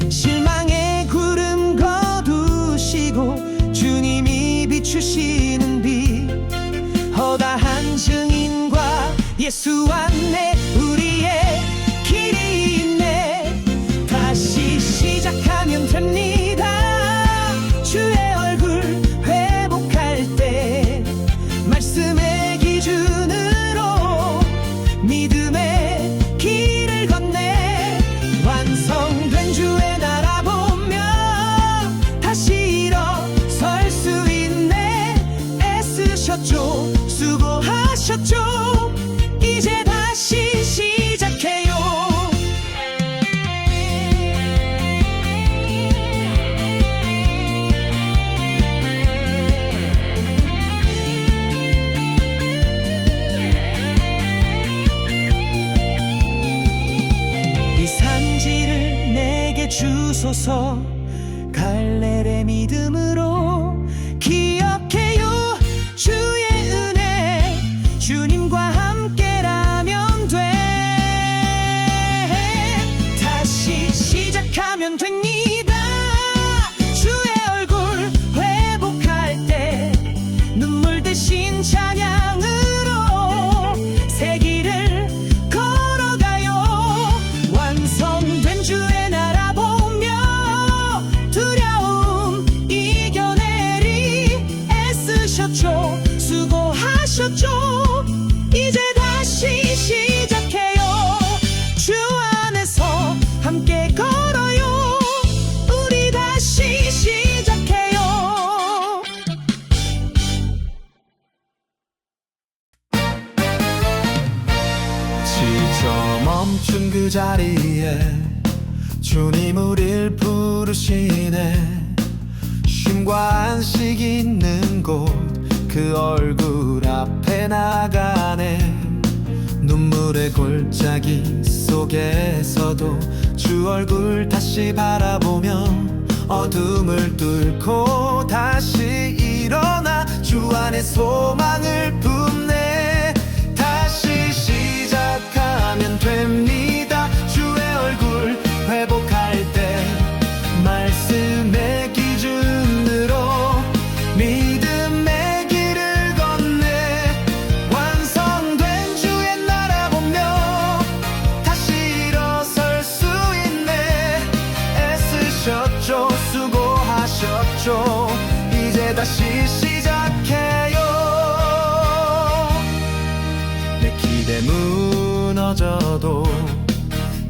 실망의 구름 거두시고 주님이 비추시는 빛 허다한 증인과 예수 안에 우리의 길이 있네. 다시 시작하면 됩니다. 주의 얼굴 회복할 때 말씀의 기준으로 믿음의 길을 건네 완성된 주의 나라 보며 다시 일어설 수 있네. 애쓰셨죠, 수고하셨죠. 이제 다시 시작해요. 이 산지를 내게 주소서. 갈렙의 믿음으로 기억해요. 주의 은혜 주님과 함께라면 돼. 다시 시작하면 됩니다. 주의 얼굴 회복할 때 눈물 대신 찬양으로 새 길을 걸어가요. 완성된 주의 나라 보며 두려움 이겨내리. 애쓰셨죠, 수고하셨죠. 이제 다시 시작해요. 주 안에서 함께 걸어요. 우리 다시 시작해요. 지쳐 멈춘 그 자리에 주님 우릴 부르시네. 쉼과 안식 있는 곳 그 얼굴 앞에 나가네. 눈물의 골짜기 속에서도 주 얼굴 다시 바라보며 어둠을 뚫고 다시 일어나 주 안에 소망을 품네. 다시 시작하면 됩니다. 주의 얼굴 회복할 때 말씀의 기준으로 믿음의 길을 건네 완성된 주의 나라 보며 다시 일어설 수 있네. 애쓰셨죠, 수고하셨죠. 이제 다시 시작해요. 내 기대 무너져도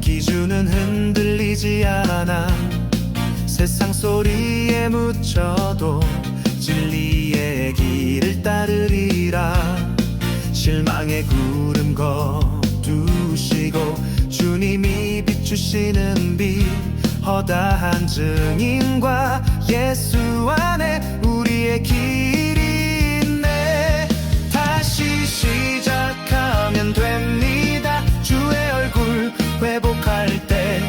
기준은 흔들리지 않아. 세상 소리에 묻혀도 진리의 길을 따르리라. 실망의 구름 거두시고 주님이 비추시는 빛 허다한 증인과 예수 안에 우리의 길이 있네. 다시 시작하면 됩니다. 주의 얼굴 회복할 때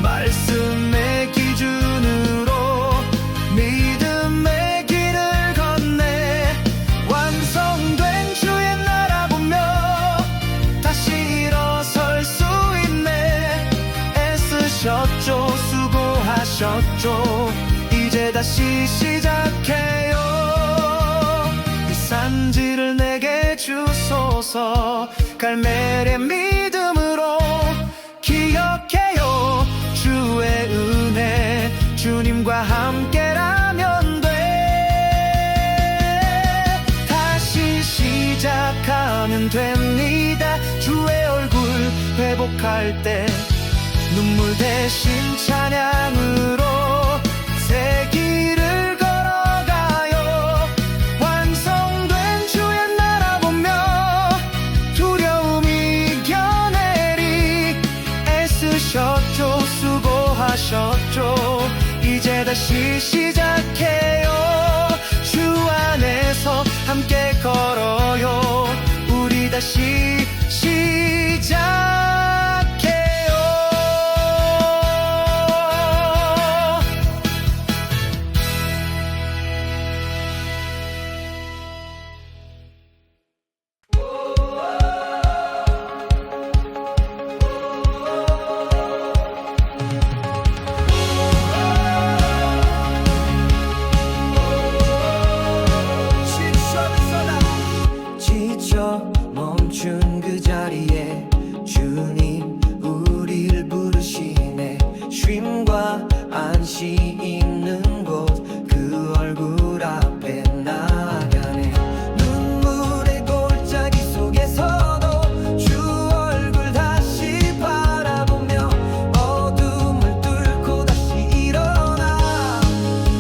말씀의 기준으로 믿음의 길을 건네 완성된 주의 나라 보며 다시 일어설 수 있네. 애쓰셨죠, 수고하셨죠. 이제 다시 시작해요. 이 산지를 내게 주소서. 갈멜의 믿음으로 기억해요. 주의 은혜 주님과 함께라면 돼. 회복할 때 눈물 대신 찬양으로 새 길을 걸어가요. 완성된 주의 나라 보며 두려움 이겨내리. 애쓰셨죠, 수고하셨죠. 이제 다시 시작해요. 주 안에서 함께 걸어요. 우리 다시 시작해요. 지쳐 멈춘 그 자리에 주님 우리를 부르시네. 쉼과 안시 있는 곳 그 얼굴 앞에 나아가네. 눈물의 골짜기 속에서도 주 얼굴 다시 바라보며 어둠을 뚫고 다시 일어나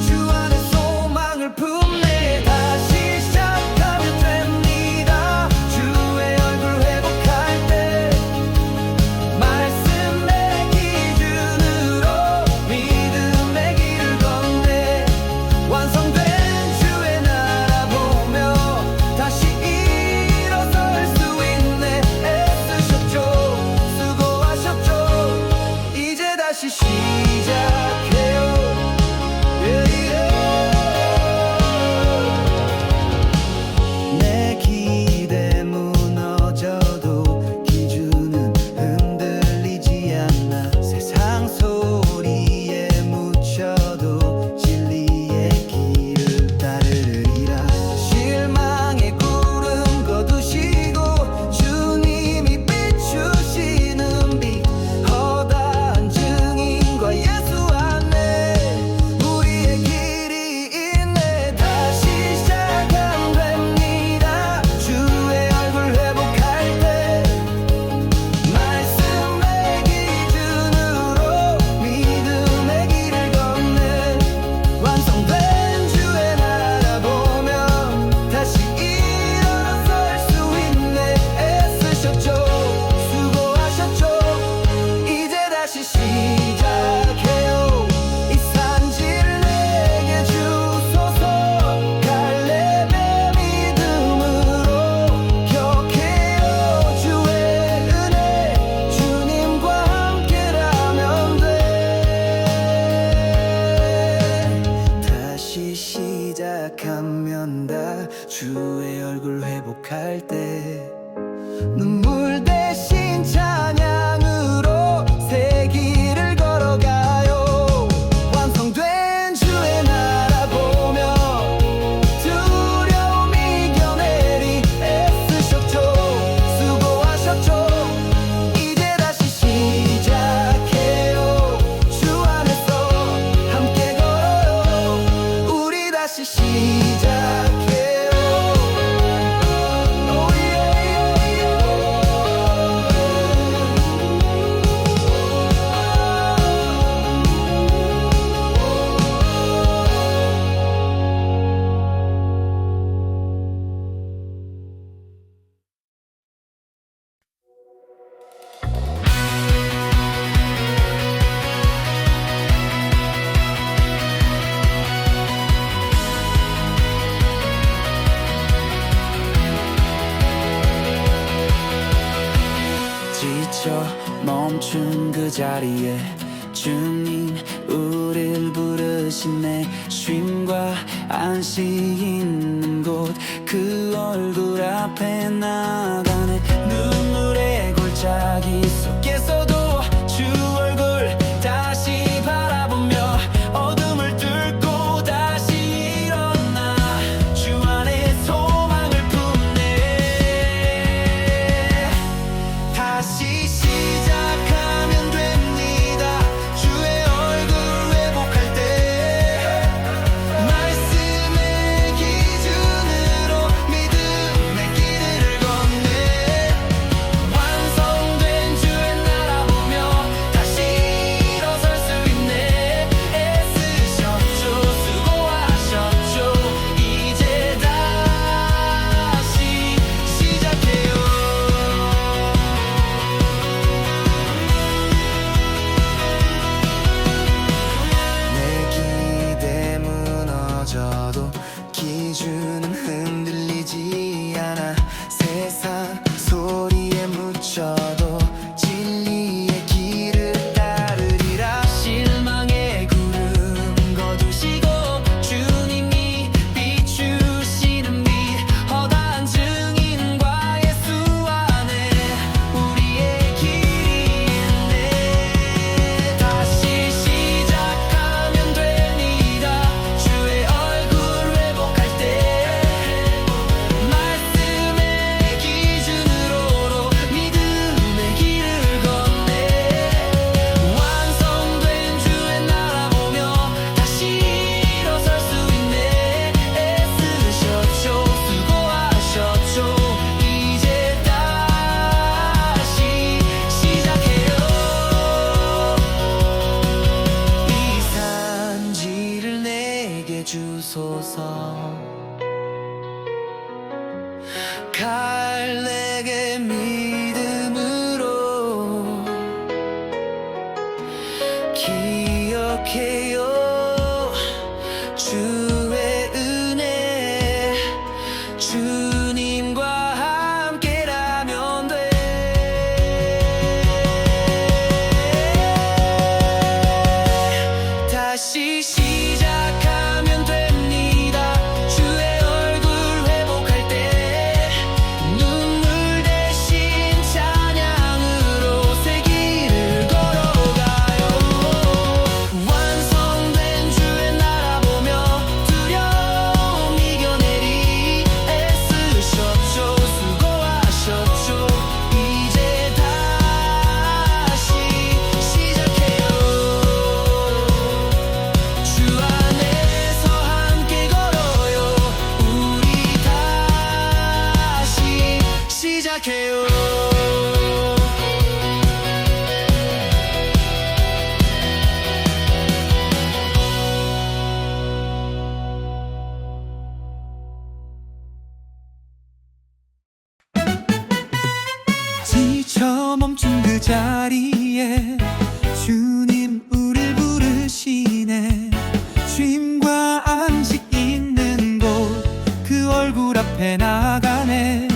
주 안에 소망을 품네. 다시 시작하면 됩니다. 주의 얼굴 회복할 때 말씀의 기준으로 믿음의 길을 걷네. 완성된 주의 나라 보며 다시 일어설 수 있네. 애쓰셨죠, 수고하셨죠. 이제 다시 시작해요. 내 기대 무너져도 기준은 흔들리지 않아. 세상 소리에 묻혀도 진리의 길을 따르리라. 실망의 구름 거두시고 주님이 비추시는 빛 허다한 증인과 예수 안에 우리의 길이 있네. 다시 시작하면 됩니다. 주의 얼굴 회복할 때 말씀의 기준으로 믿음의 길을 걷네. 완성된 주의 나라 보며 다시 일어설 수 있네. 애쓰셨죠, 수고하셨죠. 이제 다시 시작해요. 이 산지를 내게 주소서. 갈렙의 믿음으로 격해요. 주의 은혜 주님과 함께라면 돼. 다시 시작하면 다 주의 얼굴 회복할 때 눈물 대신 찬양으로 새 길을 걸어가요. 완성된 주의 나라 보며 두려움 이겨내리. 애쓰셨죠, 수고하셨죠. 이제 다시 시작해요. 주 안에서 함께 걸어요. 우리 다시 시작해요. Oh yeah, yeah, 지쳐 멈춘 그 자리에 주님 우릴 부르시네. 쉼과 안시 있는 곳 그 얼굴 앞에 나가네. 눈물의 골짜기 속에서도 주 얼굴 다시 바라보며 어둠을 뚫고 다시 일어나 주 안에 소망을 품네. 다시 시작하면 됩니다. 주의 얼굴 회복할 때 말씀의 기준으로 믿음의 길을 걷네. 완성된 주의 기억해요 주의 은혜 주님과 함께라면 돼 다시 시작하면 됩니다 주의 얼굴 회복할 때 눈물 대신 찬양으로 새 길을 걸어가요 완성된 주의 나라 보며 두려움 이겨내리 애쓰셨죠 수고하셨죠 이제 다시 시작해요 주 안에서 함께 걸어요 우리 다시 시작해요 지쳐 멈춘 그 자리에 주님 우릴 부르시네 쉼과 안식 있는 곳 그 얼굴 앞에 나가네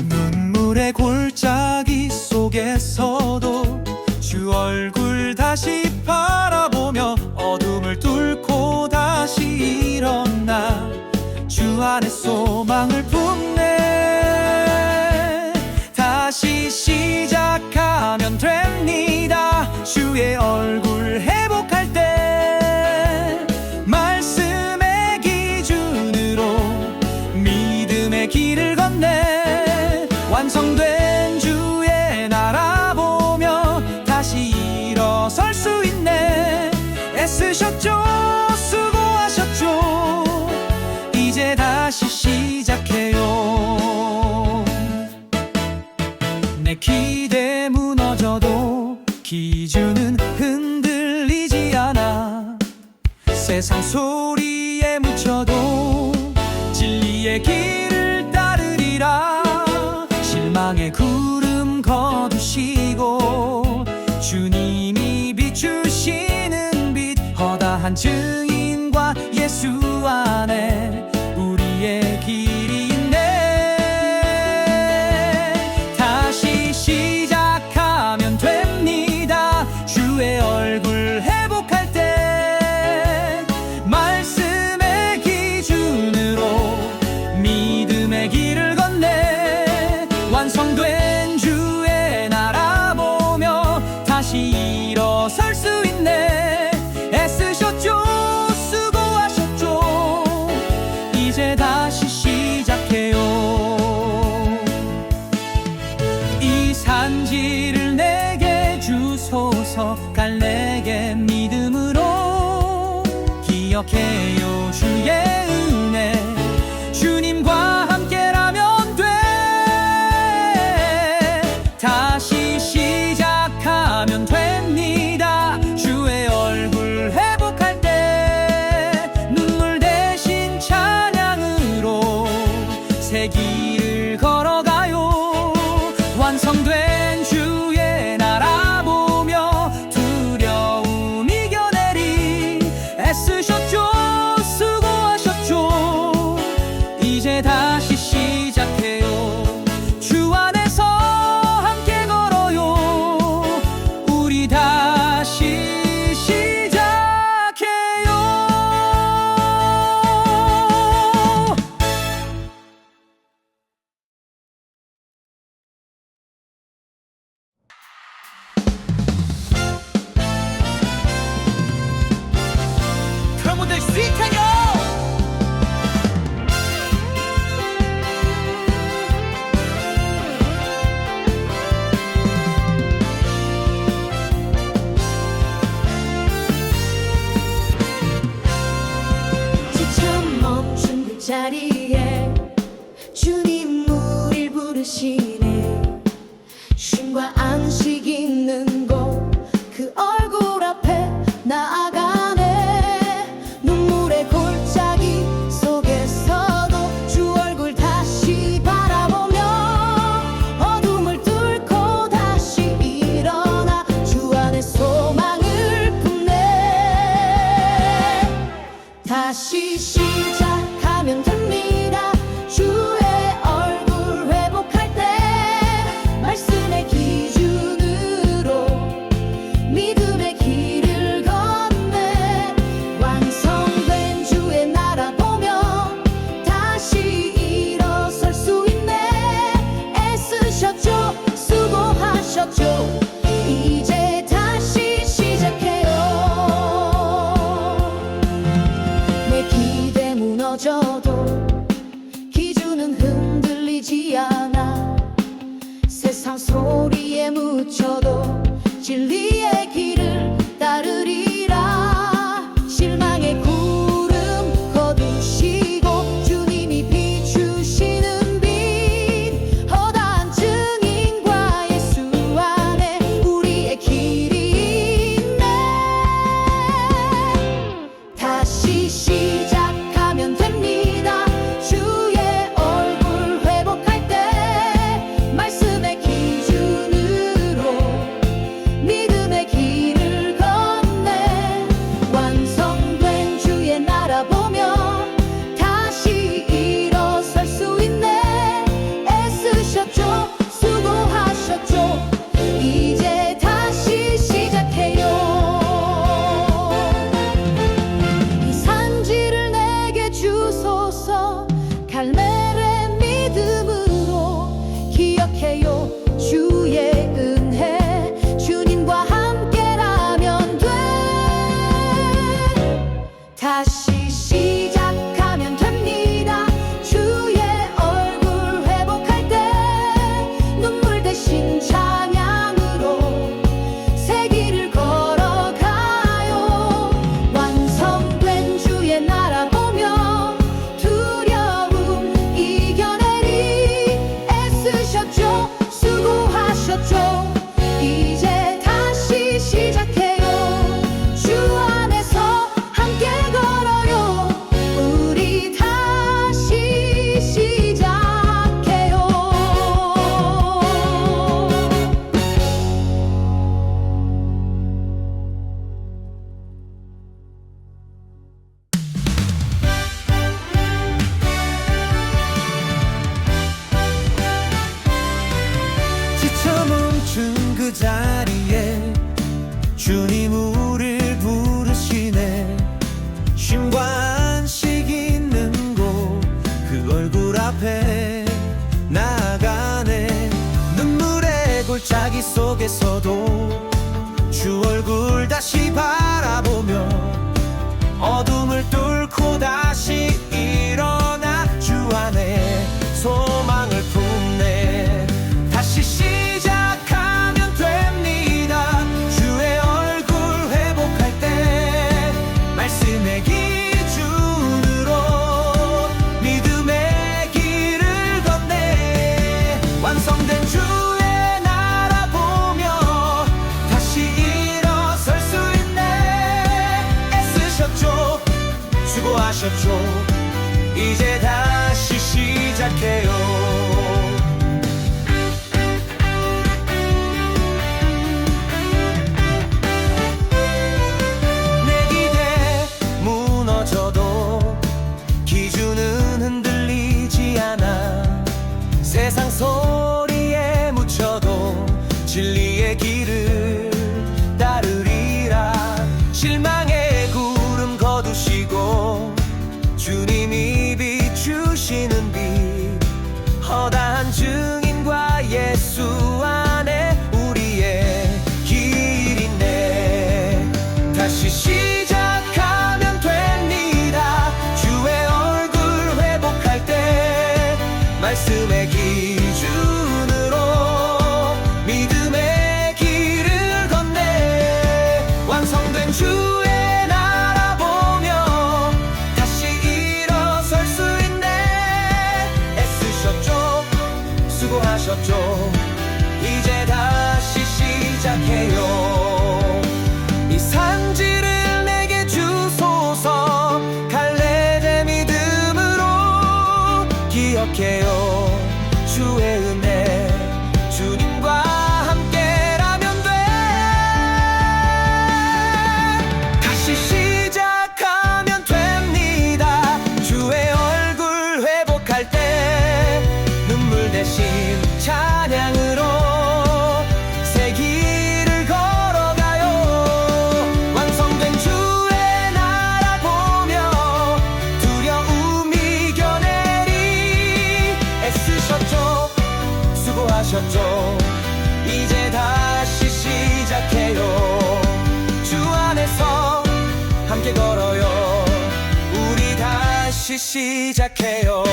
눈물의 골짜기 속에서도 주 얼굴 다시 바라보며 어둠을 뚫고 다시 일어나 주 안에 소망을 품네 다시 시작하면 됩니다 주의 얼굴 회복할 때 말씀의 기준으로 믿음의 길을 건네 완성된 주의 나라 보며 다시 일어설 수 있네 애쓰셨죠 수고하셨죠 이제 다시 시작해요 내 기대 무너져도 기준은 흔들리지 않아 세상 소리에 묻혀도 진리의 길을 따르리라 실망의 구름 거두시고 주님이 비추시는 빛 허다한 증인과 예수 안에 우리의 길이 있네 다시 시작하면 됩니다 주의 얼굴 회복할 때 말씀의 기준으로 믿음의 길을 건네 완성된 주의 나라 보며 다시 일어설 수 있네 애쓰셨죠 수고하셨죠 이제 다시 시작해요 이 산지를 내게 주소서 갈래게 믿음으로 기억해요 주의 은혜 주님과 함께라면 돼 다시 시작하면 됩니다 주의 얼굴 회복할 때 눈물 대신 찬양으로 새 길을 걸어가요 완성된 주의 나라 보며 두려움 이겨내리 애쓰셨죠 수고하셨죠 이제 다시 시작해요 주 안에서 함께 걸어요 우리 다시 시작해요 프로모델 스윗하여 지쳐 멈춘 그 자리에 주님 우릴 부르시네 쉼과 안식 있는 곳 그 얼굴 앞에 나아가네 눈물의 골짜기 속에서도 주 얼굴 다시 바라보며 어둠을 뚫고 다시 일어나 주 안에 소망을 품네 진리의 길을 따르리라. 실망의 구름 거두시고 주님이 비추시는 빛, 허다한 증인과 예수 안에 우리의 길이 있네. 다시 시작하면 됩니다. 주의 얼굴 회복할 때 말씀의 기준으로 믿음의 길을 걷네. 완성된 주의 나라 보며 다시 일어설 수 있네. 애쓰셨죠, 수고하셨죠, 이제 다시 시작해요. 이 산지를 내게 주소서. 갈멜의 믿음으로 기억해요. 주의 은혜 주님과 함께라면 돼. 다시 시작하면 됩니다. 주의 얼굴 회복할 때 눈물 대신 찬양으로 새 길을 걸어가요. 완성된 주의 나라 보며 두려움 이겨내리. 애쓰셨죠, 수고하셨죠, 이제 다시 시작해요. 주 안에서 함께 걸어요. 우리 다시 시작해요. 지쳐 멈춘 그 자리에 주님 우릴 부르시네. 쉼과 안식 있는 곳 그 얼굴 앞에 나아가네. 눈물의 골짜기 속에서도 주 얼굴 다시 바라보며 어둠을 뚫고 다시 일어나 주 안에 소망을 품네. 다시 시작하면 됩니다. 주의 얼굴 회복할 때 말씀의 기준으로 믿음의 길을 걷네. 완성된 주의 나라 보며 다시 일어설 수 있네. 애쓰셨죠, 수고하셨죠, 이제 다시 시작해요. 내 기대 무너져도 기준은 흔들리지 않아. 세상 소리에 묻혀도 진리의 길을 따르리라. 실망의 구름 거두시고 주님이 비추시는 빛, 허다한 증인과 예수 안에 우리의 길 있네. 다시 시작하면 됩니다. 주의 얼굴 회복할 때 말씀의 기준으로 믿음의 길을 걷네. 완성된 주의 나라 보며 다시 일어설 수 있네. 애쓰셨죠, 수고하셨죠, 이제 다시 시작해요. 이 산지를 내게 주소서. 갈렙의 믿음으로 기억해요. 주의 은혜 주님과 함께라면 돼. 다시 시작하면 됩니다. 주의 얼굴 회복할 때 눈물 대신 찬양으로 새 길을 걸어가요. 완성된 주의 나라 보며 두려움 이겨내리. 애쓰셨죠, 수고하셨죠, 이제 다시 시작해요. 주 안에서 함께 걸어요. 우리 다시 시작해요.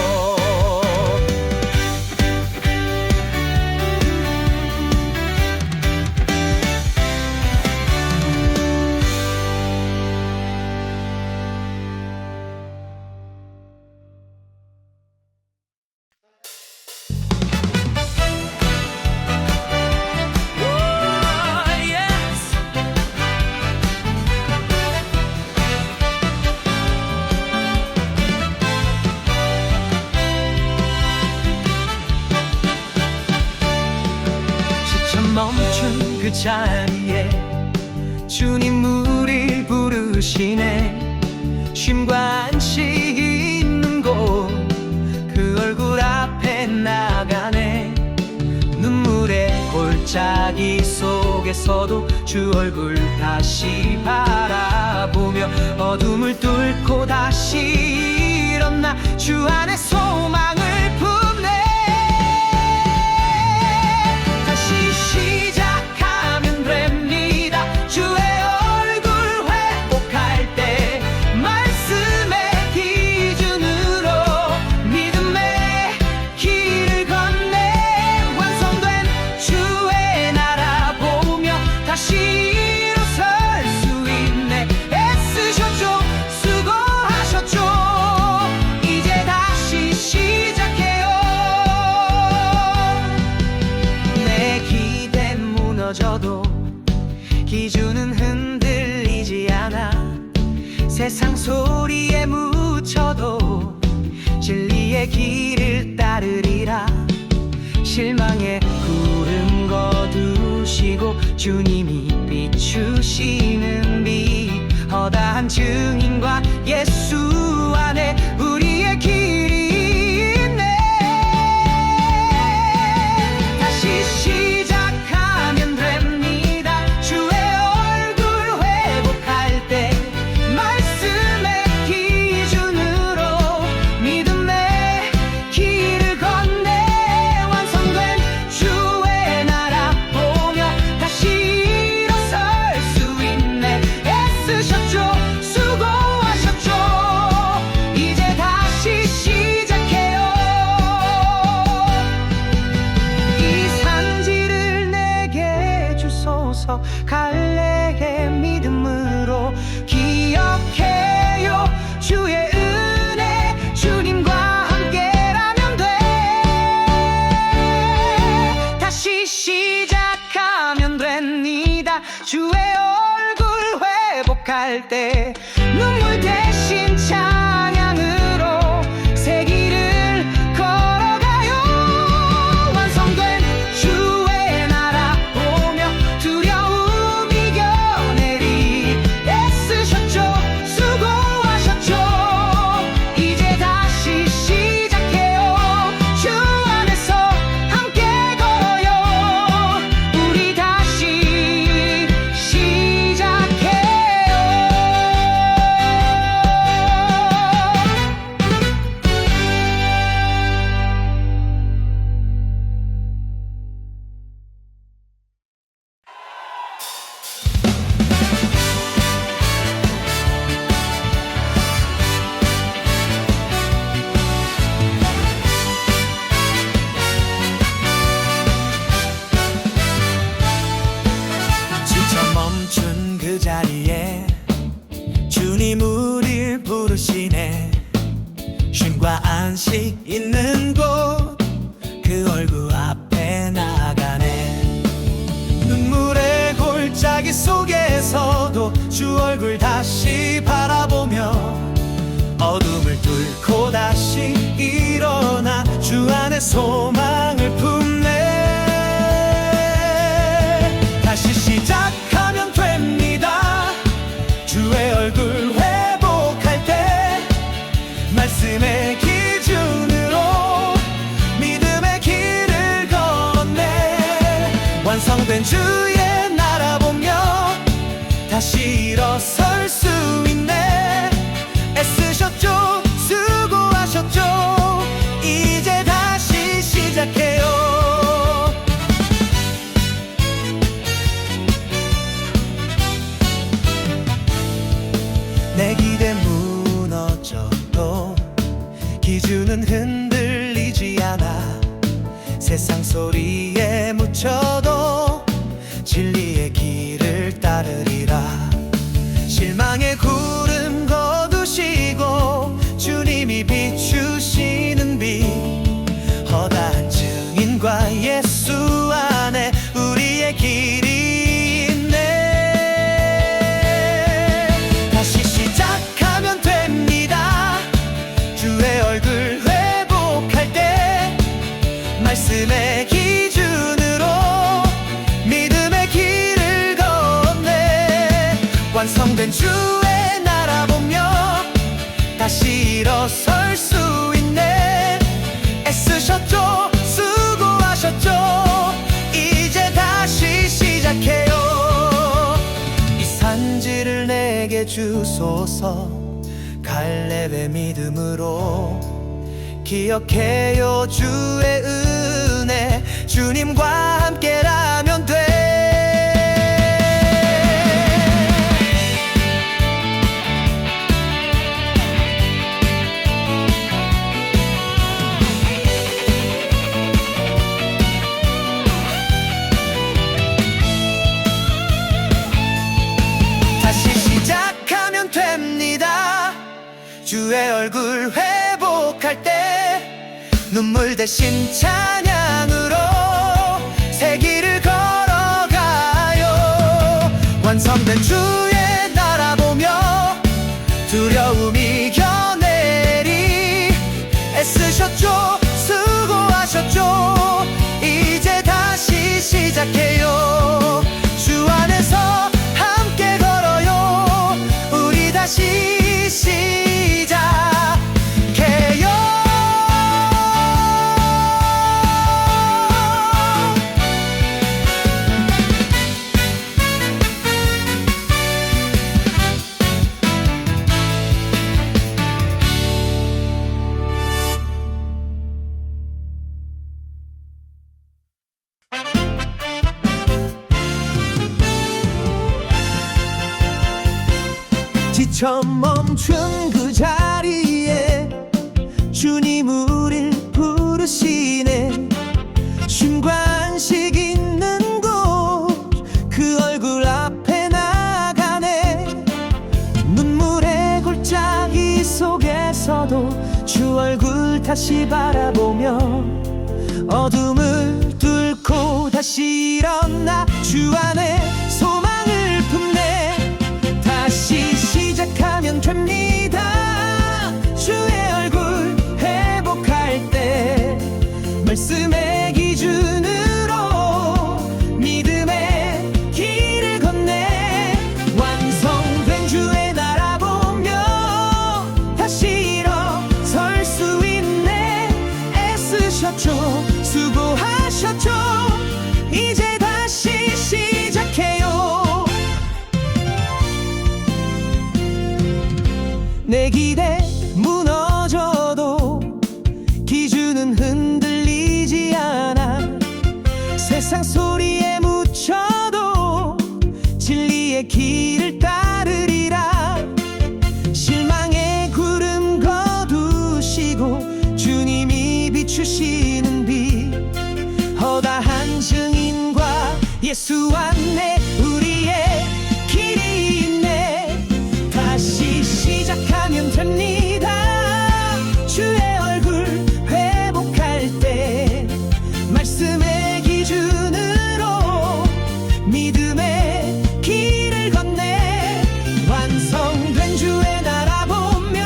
그 자리에 주님 우릴 부르시네. 쉼과 안식이 있는 곳 그 얼굴 앞에 나가네. 눈물의 골짜기 속에서도 주 얼굴 다시 바라보며 어둠을 뚫고 다시 일어나 주 안에 소망을 품네. 다시 시작하면 됩니다. 주의 얼굴 회복할 때 말씀의 기준으로 믿음의 길을 건네. 완성된 주의 나라 보며 다시 일어설 수 있네. 애쓰셨죠, 수고하셨죠. 이제 다시 시작해요. 내 기대 무너져도 기준은 흔들리지 않아. 세상 소리에 묻혀도 진리의 길을 따르리라. 실망의 구름 거두시고 주님이 비추시는 빛 허다한 증인과 예수 안에 우리의 길이 있네. 다시 시작하면 됩니다. 주의 얼굴 회복할 때 말씀의 기준으로 믿음의 길을 건네. 완성된 주의 나라 보며 다시 일어설 수 있네. 애쓰셨죠, 수고하셨죠. 이제 다시 시작해요. 이 산지를 내게 주소서. 갈래의 믿음으로 기억해요. 주의 은혜 주님과 함께라면 돼. 다시 시작하면 됩니다. 주의 얼굴 회복할 때 눈물 대신 찬양으로 새 길을 걸어가요. 완성된 주의 나라 보며 두려움 이겨내리. 애쓰셨죠, 수고하셨죠. 이제 다시 시작해요. 주 안에서 함께 걸어요. 우리 다시 시작해요. 지쳐 멈춘 그 자리에 주님 우릴 부르시네. 쉼과 안식 있는 곳 그 얼굴 앞에 나가네. 눈물의 골짜기 속에서도 주 얼굴 다시 바라보며 어둠을 뚫고 다시 일어나 주 안에 소망을 품네. 다시 시작하면 됩니다. 주의 얼굴 회복할 때 말씀의 기준으로 믿음의 길을 건네. 완성된 주의 나라 보며 다시 일어설 수 있네. 애쓰셨죠, 수고하셨죠. 이제 다시 시작해요. 내 기대 무너져도 기준은 흔들리지 않아. 세상 소리에 묻혀도 진리의 길을 따르리라. 실망의 구름 거두시고 주님이 비추시는 빛 허다한 증인과 예수 안에 우리의 길이 있네. 다시 시작하면 됩니다. 주의 얼굴 회복할 때 말씀의 기준 완성된 주의 나라 보며 다시 일어설 수 있네. 애쓰셨죠, 수고하셨죠. 이제 다시 시작해요. 이 산지를 내게 주소서. 갈렙의 믿음으로 기억해요. 주의 은혜, 주님과 함께라면 돼. 다시 시작하면 됩니다. 주의 얼굴 회복할 때 눈물 대신 찬양으로 새 길을 걸어가요. 완성된 주의 나라 보며 두려움 이겨내리. 애쓰셨죠, 수고하셨죠. 이제 다시 시작해요. 주 안에서 함께 걸어요. 우리 다시 시작해요. 지쳐 멈춘 그 자리에 주님 우릴 부르시네. 쉼과 안식 있는 곳 그 얼굴 앞에 나가네. 눈물의 골짜기 속에서도 주 얼굴 다시 바라보며 어둠을 뚫고 다시 일어나 주 안에 소망을 품네. 다시 시작하면 됩니다. 주의 얼굴 회복할 때 말씀의 기준으로 믿음의 길을 건네. 완성된 주의 나라 보며 다시 일어설 수 있네. 애쓰셨죠, 수고하셨죠. 이제 다시 시작해요. 내 기대 무너져도 기준은 흔들리지 않아. 세상 소리에 묻혀도 진리의 길을 따르리라. 실망의 구름 거두시고 주님이 비추시는 빛. 허다한 증인과 예수 안에 우리의 길이 있네. 다시 시작하면 됩니다. 주의 얼굴 회복할 때 말씀의 기준으로 믿음의 길을 건네. 완성된 주의 나라 보며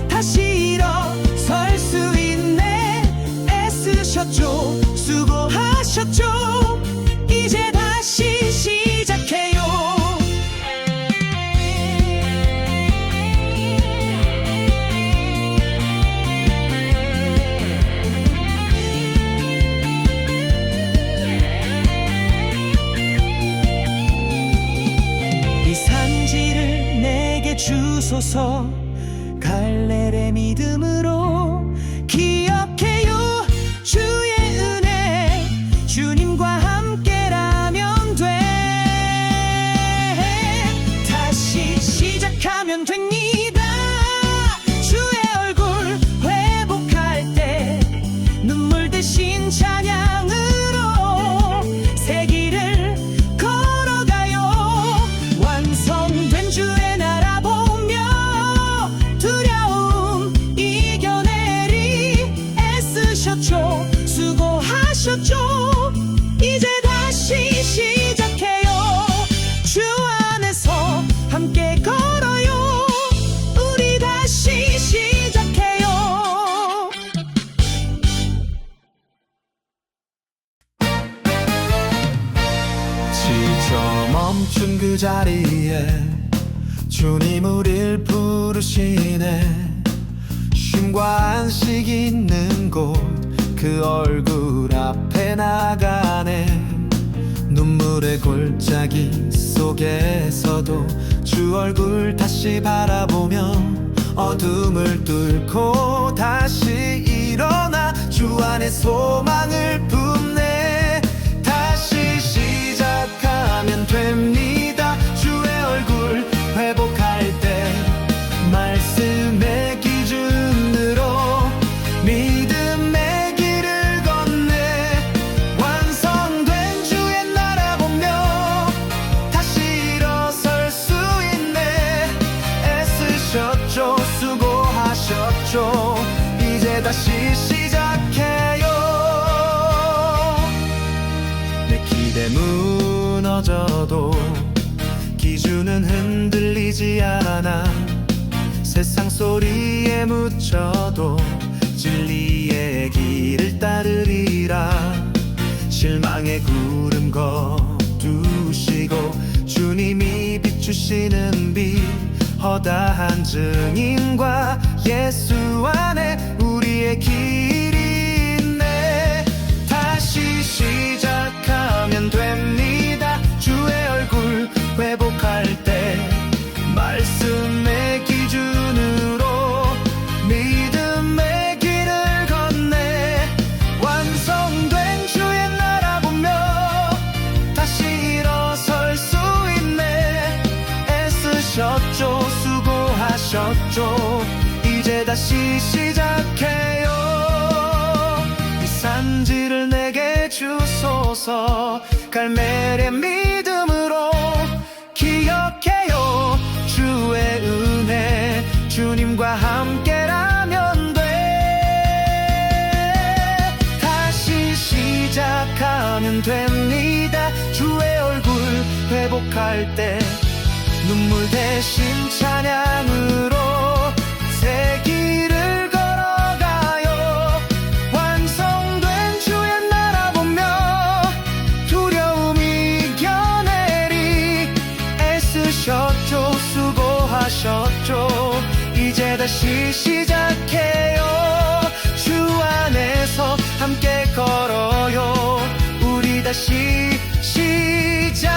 다시 일어설 수 있네. 애쓰셨죠, 수고하셨죠. 이제 다시 시작해요. 이 산지를 내게 주소서. 갈렙의 믿음으로 기억해요. 주의 은혜, 주님과 함께라면 돼. 다시 시작하면 됩니다. 주의 얼굴 회복할 때 눈물 대신 찬양으로 새 길을 걸어가요. 완성된 주의 나라 보며 두려움 이겨내리. 애쓰셨죠, 수고하셨죠. 이제 다시 시작해요. 주 안에서 함께 걸어요. 우리 다시 시작해요. 지쳐 멈춘 그 자리에 주님 우릴 부르시네. 쉼과 안식 있는 곳 그 얼굴 앞에 나가네. 눈물의 골짜기 속에서도 주 얼굴 다시 바라보며 어둠을 뚫고 다시 일어나 주 안에 소망을 품네. 다시 시작하면 됩니다. 주의 얼굴 회복할 때 말씀의 기준으로 믿음의 길을 걷네. 완성된 주의 나라 보며 다시 일어설 수 있네. 애쓰셨죠, 수고하셨죠. 이제 다시 시작해요. 내 기대 무너져도 기준은 흔들리지 않아. 세상 소리에 묻혀도 진리의 길을 따르리라. 실망의 구름 거두시고 주님이 비추시는 빛 허다한 증인과 예수 안에 우리의 길이 있네. 다시 시작하면 됩니다. 주의 얼굴 회복할 때 말씀의 기준으로 믿음의 길을 걷네. 완성된 주의 나라 보며 다시 일어설 수 있네. 애쓰셨죠, 수고하셨죠. 이제 다시 시작해요. 이 산지를 내게 주소서. 갈멜의 믿음으로 기억해요. 주의 은혜 주님과 함께라면 돼. 다시 시작하면 됩니다. 주의 얼굴 회복할 때 눈물 대신 찬양으로 새 길을 걸어가요. 완성된 주의 나라 보며 두려움 이겨내리. 애쓰셨죠, 수고하셨죠. 이제 다시 시작해요. 주 안에서 함께 걸어요. 우리 다시 시작해요.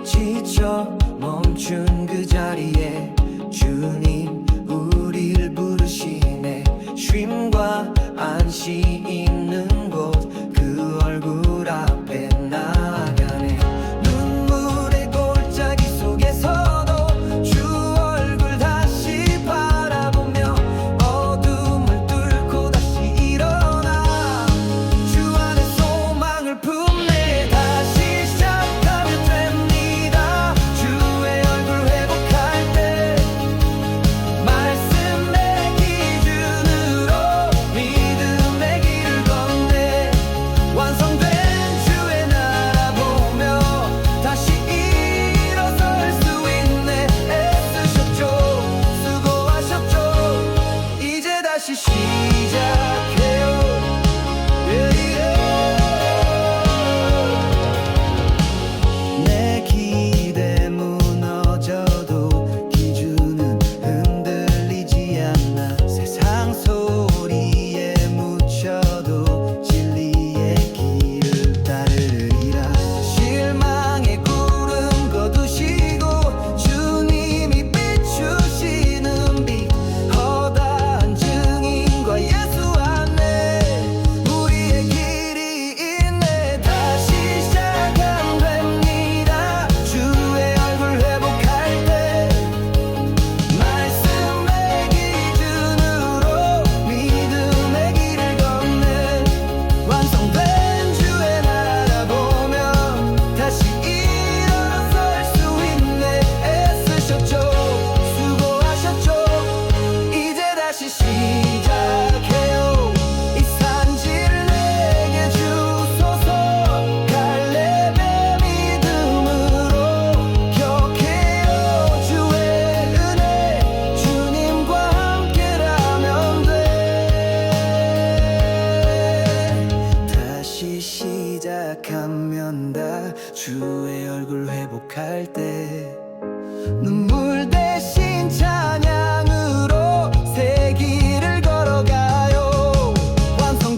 지쳐 멈춘 그 자리에 주님 우리를 부르시네. 쉼과 안식 있는 곳 그 얼굴 앞에 나가네. 눈물의 골짜기 속에서도 주 얼굴 다시 바라보며 어둠을 뚫고 다시 일어나 주 안에 소망을 품네. 다시 시작하면 됩니다. 주의 얼굴 회복할 때 말씀의 기준으로 믿음의 길을 걷네. 완성된 주의 나라 보며 다시 일어설 수 있네. 애쓰셨죠, 수고하셨죠. 이제 다시 시작해요. 내 기대 무너져도 기준은 흔들리지 않아. 세상 소리에 묻혀도 진리의 길을 따르리라. 실망의 구름 거두시고 주님이 비추시는 빛 허다한 증인과 때 눈물 대신 참